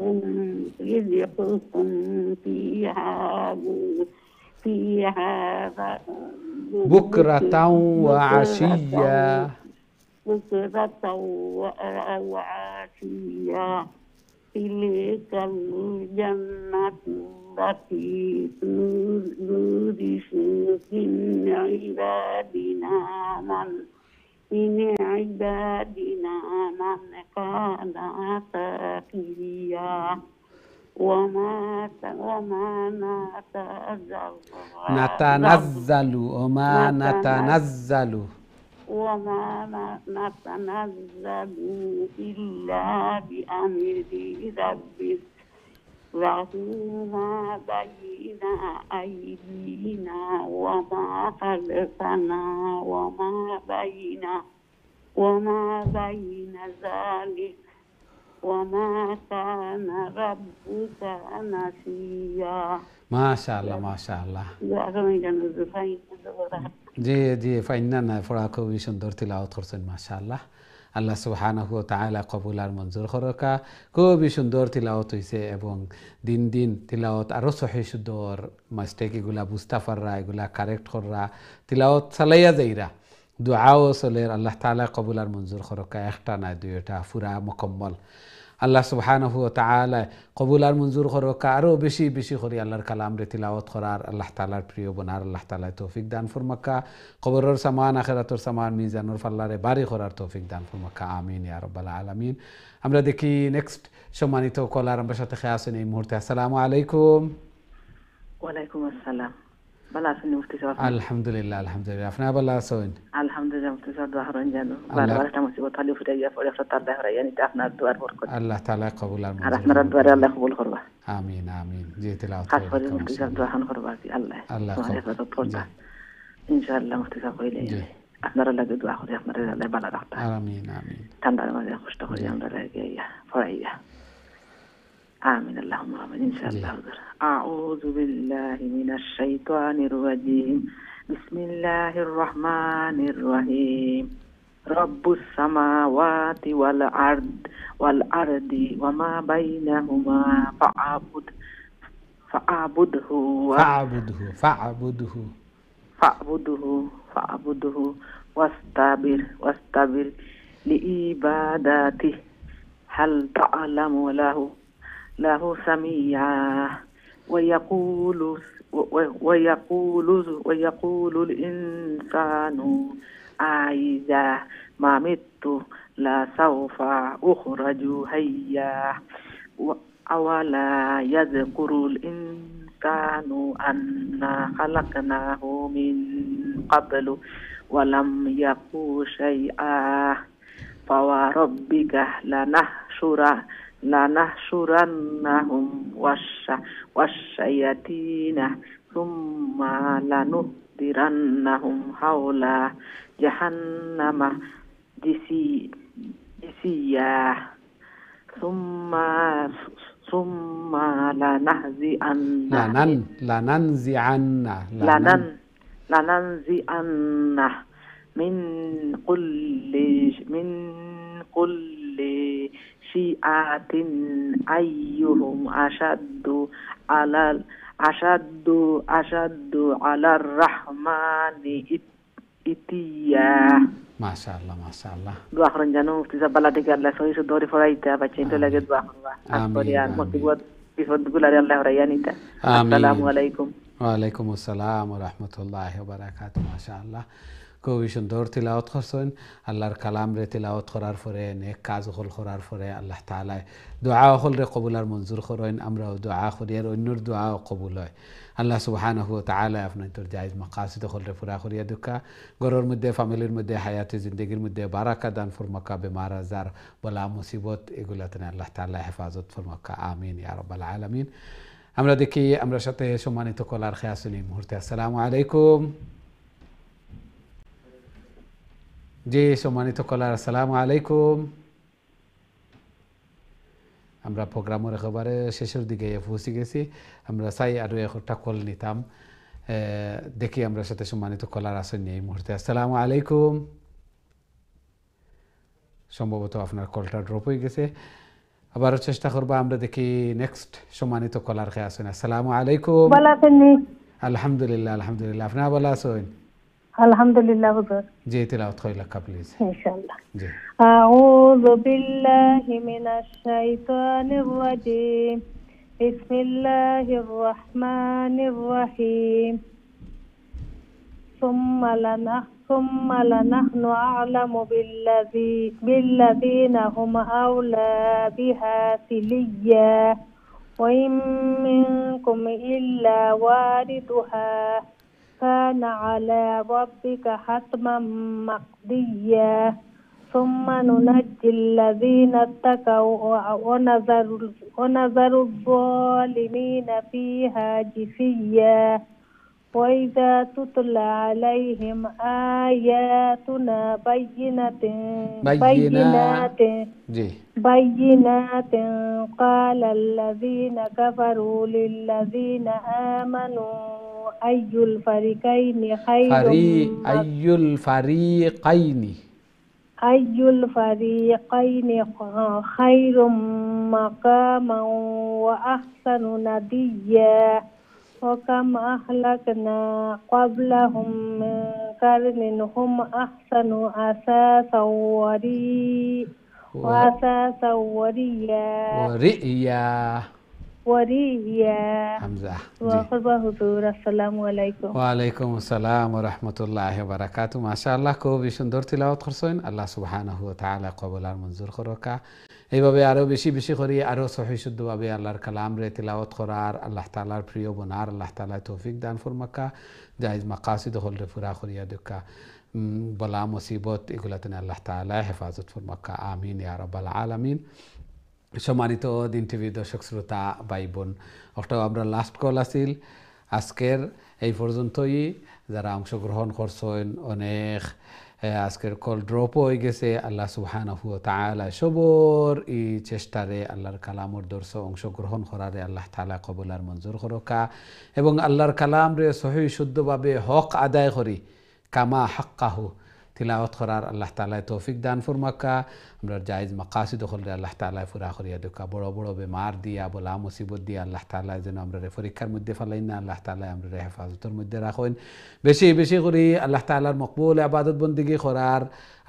فيها بكرة وعشيا تلك الجنة التي نورث من عبادنا من من عبادنا من كان تقيا وما نتنزل وما نتنزل وما نتنزل إلا بأمر ربك له ما بين أيدينا وما خلفنا وما بين ذلك وما كان ربك نسيا. ما شاء الله ما شاء الله. জি জি ফাইনানা ফরা খুবই সুন্দর তিলাওয়াত করছেন মাশাআল্লাহ। আল্লাহ সুবহানাহু ওয়া তাআলা কবুল আর মঞ্জুর করুকা। খুবই সুন্দর তিলাওয়াত হইছে এবং দিন দিন তিলাওয়াত আরো সহিহ সুন্দর মিস্টেক এগুলা বুঝতা পাররা এগুলা কারেক্ট কররা তিলাওয়াত চালাইয়া যাইরা দুআও চলের আল্লাহ তাআলা কবুল আর মঞ্জুর করুকা একটা না দুইটা পুরা মুকম্মল আল্লাহ সুবহানাহু ওয়া তাআলা কবুল আর মঞ্জুর করুকা আরো বেশি বেশি করে আল্লাহর কালাম রে তিলাওয়াত করার আল্লাহ তাআলার প্রিয় বনার আল্লাহ তাআলা তৌফিক দান ফরমাকা কবরের সামান আখিরাতের সামান মিজানুর ফাল্লারে বাড়ি করার তৌফিক দান ফরমাকা আমিন ইয়া রাব্বাল আলামিন। আমরা দেখি নেক্সট সম্মানিত কলার আমার সাথে খেয়ে আছেন এই মুহূর্তে। আসসালামু আলাইকুম। ওয়ালাইকুম আসসালাম। ভালো আছেন মুফতি সাহেব? আলহামদুলিল্লাহ আলহামদুলিল্লাহ। আপনি ভালো আছেন? আলহামদুলিল্লাহ মুফতি সাহেব দোয়া করেন জানো বারবার একটা মুসিবত খালি ফুটাইয়া পড়ে আপনার দোয়া করাইয়া নিতে আপনার দোয়ার বরকত আল্লাহ তাআলা কবুল আর আর আপনার দোয়ারে আল্লাহ কবুল করবা। আমিন আমিন। জি তিলাওয়াত খাস করে মুফতি সাহেব দোয়া করবা কি আল্লাহ হেফাজত করবা ইনশাআল্লাহ। মুফতি সাহেব কইলে আপনারা লাগে দোয়া করে আপনারা আল্লাহ ভালো রাখবা। আমিন আমিন। ঠান্ডার মাঝে কষ্ট করে আমরা লাগে পড়াইয়া آمين اللهم آمين إن شاء الله. أعوذ بالله من الشيطان الرجيم. بسم الله الرحمن الرحيم. رب السماوات والأرض وما بينهما فاعبده واستبر لعبادته هل تعلم له سميعا ويقول الإنسان أإذا ما مت لسوف أخرج حيا أولا يذكر الإنسان أنا خلقناه من قبل ولم يك شيئا فوربك لنحشرنهم والشياطين ثم لنحضرنهم حول جهنم جثيا ثم لننزعن من كل شيعة أيهم أشد على الرحمن إتيا. ما شاء الله ما شاء الله. دعاء خرن جانو مفتي سبلا تك الله سوي سدوري فرايتا بچين تو لگے دعاء خروا. آمين. مصیبت بفضل الله الله ريانيتا. السلام عليكم. وعليكم السلام ورحمة الله وبركاته. ما شاء الله. খুবই সুন্দর তিলাওয়াত করছেন। আল্লাহর কালাম রে তিলাওয়াত করার পরে নেক কাজ হল করার পরে আল্লাহ তাআলা দোয়া হল রে কবুল আর মঞ্জুর করেন। আমরাও দোয়া করি আর অন্যর দোয়াও কবুল হয়। আল্লাহ সুবহানাহু ওয়া তাআলা আপনার তোর জায়েজ মাকাসিদ হল রে পুরা করিয়া দুকা ঘরের মধ্যে ফ্যামিলির মধ্যে হায়াতে জিন্দেগির মধ্যে বারাকা দান ফরমাকা বেমার আজার বলা মুসিবত এগুলাতে আল্লাহ তাআলা হেফাজত ফরমাকা আমিন ইয়া রাব্বাল আলামিন। আমরা দেখি আমরা সাথে সম্মানিত কলার খেয়ে আছেন এই মুহূর্তে। আসসালামু আলাইকুম। জি সম্মানিত কলার আসসালামু আলাইকুম। আমরা প্রোগ্রামের একেবারে শেষের দিকে পৌঁছে গেছি। আমরা চাই আরো একটা কল নিতাম। দেখি আমরা সাথে সম্মানিত কলার আছেন এই মুহূর্তে। আসসালামু আলাইকুম। সম্ভবত আপনার কলটা ড্রপ হয়ে গেছে। আবারও চেষ্টা করবো। আমরা দেখি নেক্সট সম্মানিত কলার খেয়ে আছেন। আসসালামু আলাইকুম। আলহামদুলিল্লাহ আলহামদুলিল্লাহ। আপনার ভালো আছেন? আলহামদুলিল্লাহ হুজুর। জি তিলাওয়াত কইলা প্লিজ। ইনশাআল্লাহ। জি। আউযু বিল্লাহি মিনাশ শাইতানির রাজীম। বিসমিল্লাহির রাহমানির রাহিম। সুম্মা ثم لنحن أعلم بالذين هم أولى بها سليا وإن منكم إلا واردها كان على ربك حتما مقضيا ثم ننجي الذين اتقوا ونذر الظالمين فيها جثيا وإذا تتلى عليهم آياتنا بينات قال الذين كفروا للذين آمنوا أي الفريقين خير مقاما وأحسن نديا وكم أهلكنا قبلهم من قرن هم أحسن أساسا ورئيا حمزة وخطبة حضور السلام عليكم ওয়ালাইকুম আসসালাম ওয়া রাহমাতুল্লাহি ওয়া বারাকাতুহু মাশাআল্লাহ খুবই সুন্দর তিলাওয়াত করছেন আল্লাহ সুবহানাহু ওয়া তাআলা কবুল আর মঞ্জুর করুক এইভাবে আরো বেশি বেশি করে আরো সহি শুদ্ধভাবে আল্লাহর কালাম রে তিলাওয়াত করার আল্লাহ তাআলার প্রিয় বনার আল্লাহ তাআলা তৌফিক দান ফরমাকা জায়েজ মাকাসিদ হল রে পুরা করিয়া দেখা বলা মুসিবত এগুলাতে আল্লাহ তাআলা হেফাজত ফরমাকা আমিন ইয়া রাব্বাল আলামিন সম্মানিত দিন টিভি দর্শক শ্রোতা ভাই বোন ওটা আমরা লাস্ট কল আসিল আজকের এই পর্যন্তই যারা অংশগ্রহণ করছেন অনেক আজকের কল ড্রপ হয়ে গেছে আল্লাহ সুবহানাহু ওয়া তাআলা সবর এই চেষ্টারে আল্লাহর কালামর দর্শ অংশগ্রহণ করারে আল্লাহ তাআলা কবুল আর মঞ্জুর করুকা এবং আল্লাহর কালাম রে সহি শুদ্ধভাবে হক আদায় করি কামা হাক্কাহু তিলাওয়াত করার আল্লাহ তাআলা তৌফিক দান ফরমাকা আমরা জায়েজ মাকাসিদ হলরে আল্লাহ তাআলা পুরা করিয়া দেখা বড় বড় বেমার দিয়া বলা মুসিবত দিয়া আল্লাহ তাআলা যেন আমরা পরীক্ষার মধ্যে ফেলাই না আল্লাহ তাআলা আমরা হেফাজতের মধ্যে রাখেন বেশি বেশি করে আল্লাহ তাআলার মকবুল ইবাদত বন্দেগী করার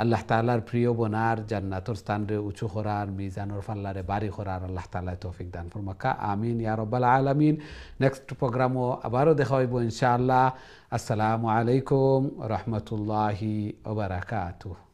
আল্লাহ তাআলার প্রিয় বনার জান্নাতের স্থানরে উঁচু করার মিজানের পাল্লারে বাড়ি করার আল্লাহ তাআলা তৌফিক দান ফরমাকা আমিন ইয়া রাব্বাল আলামিন নেক্সট প্রোগ্রামও আবারও দেখা হইব ইনশাআল্লাহ আসসালামু আলাইকুম ওয়া রাহমাতুল্লাহি ওয়া বারাকাতুহু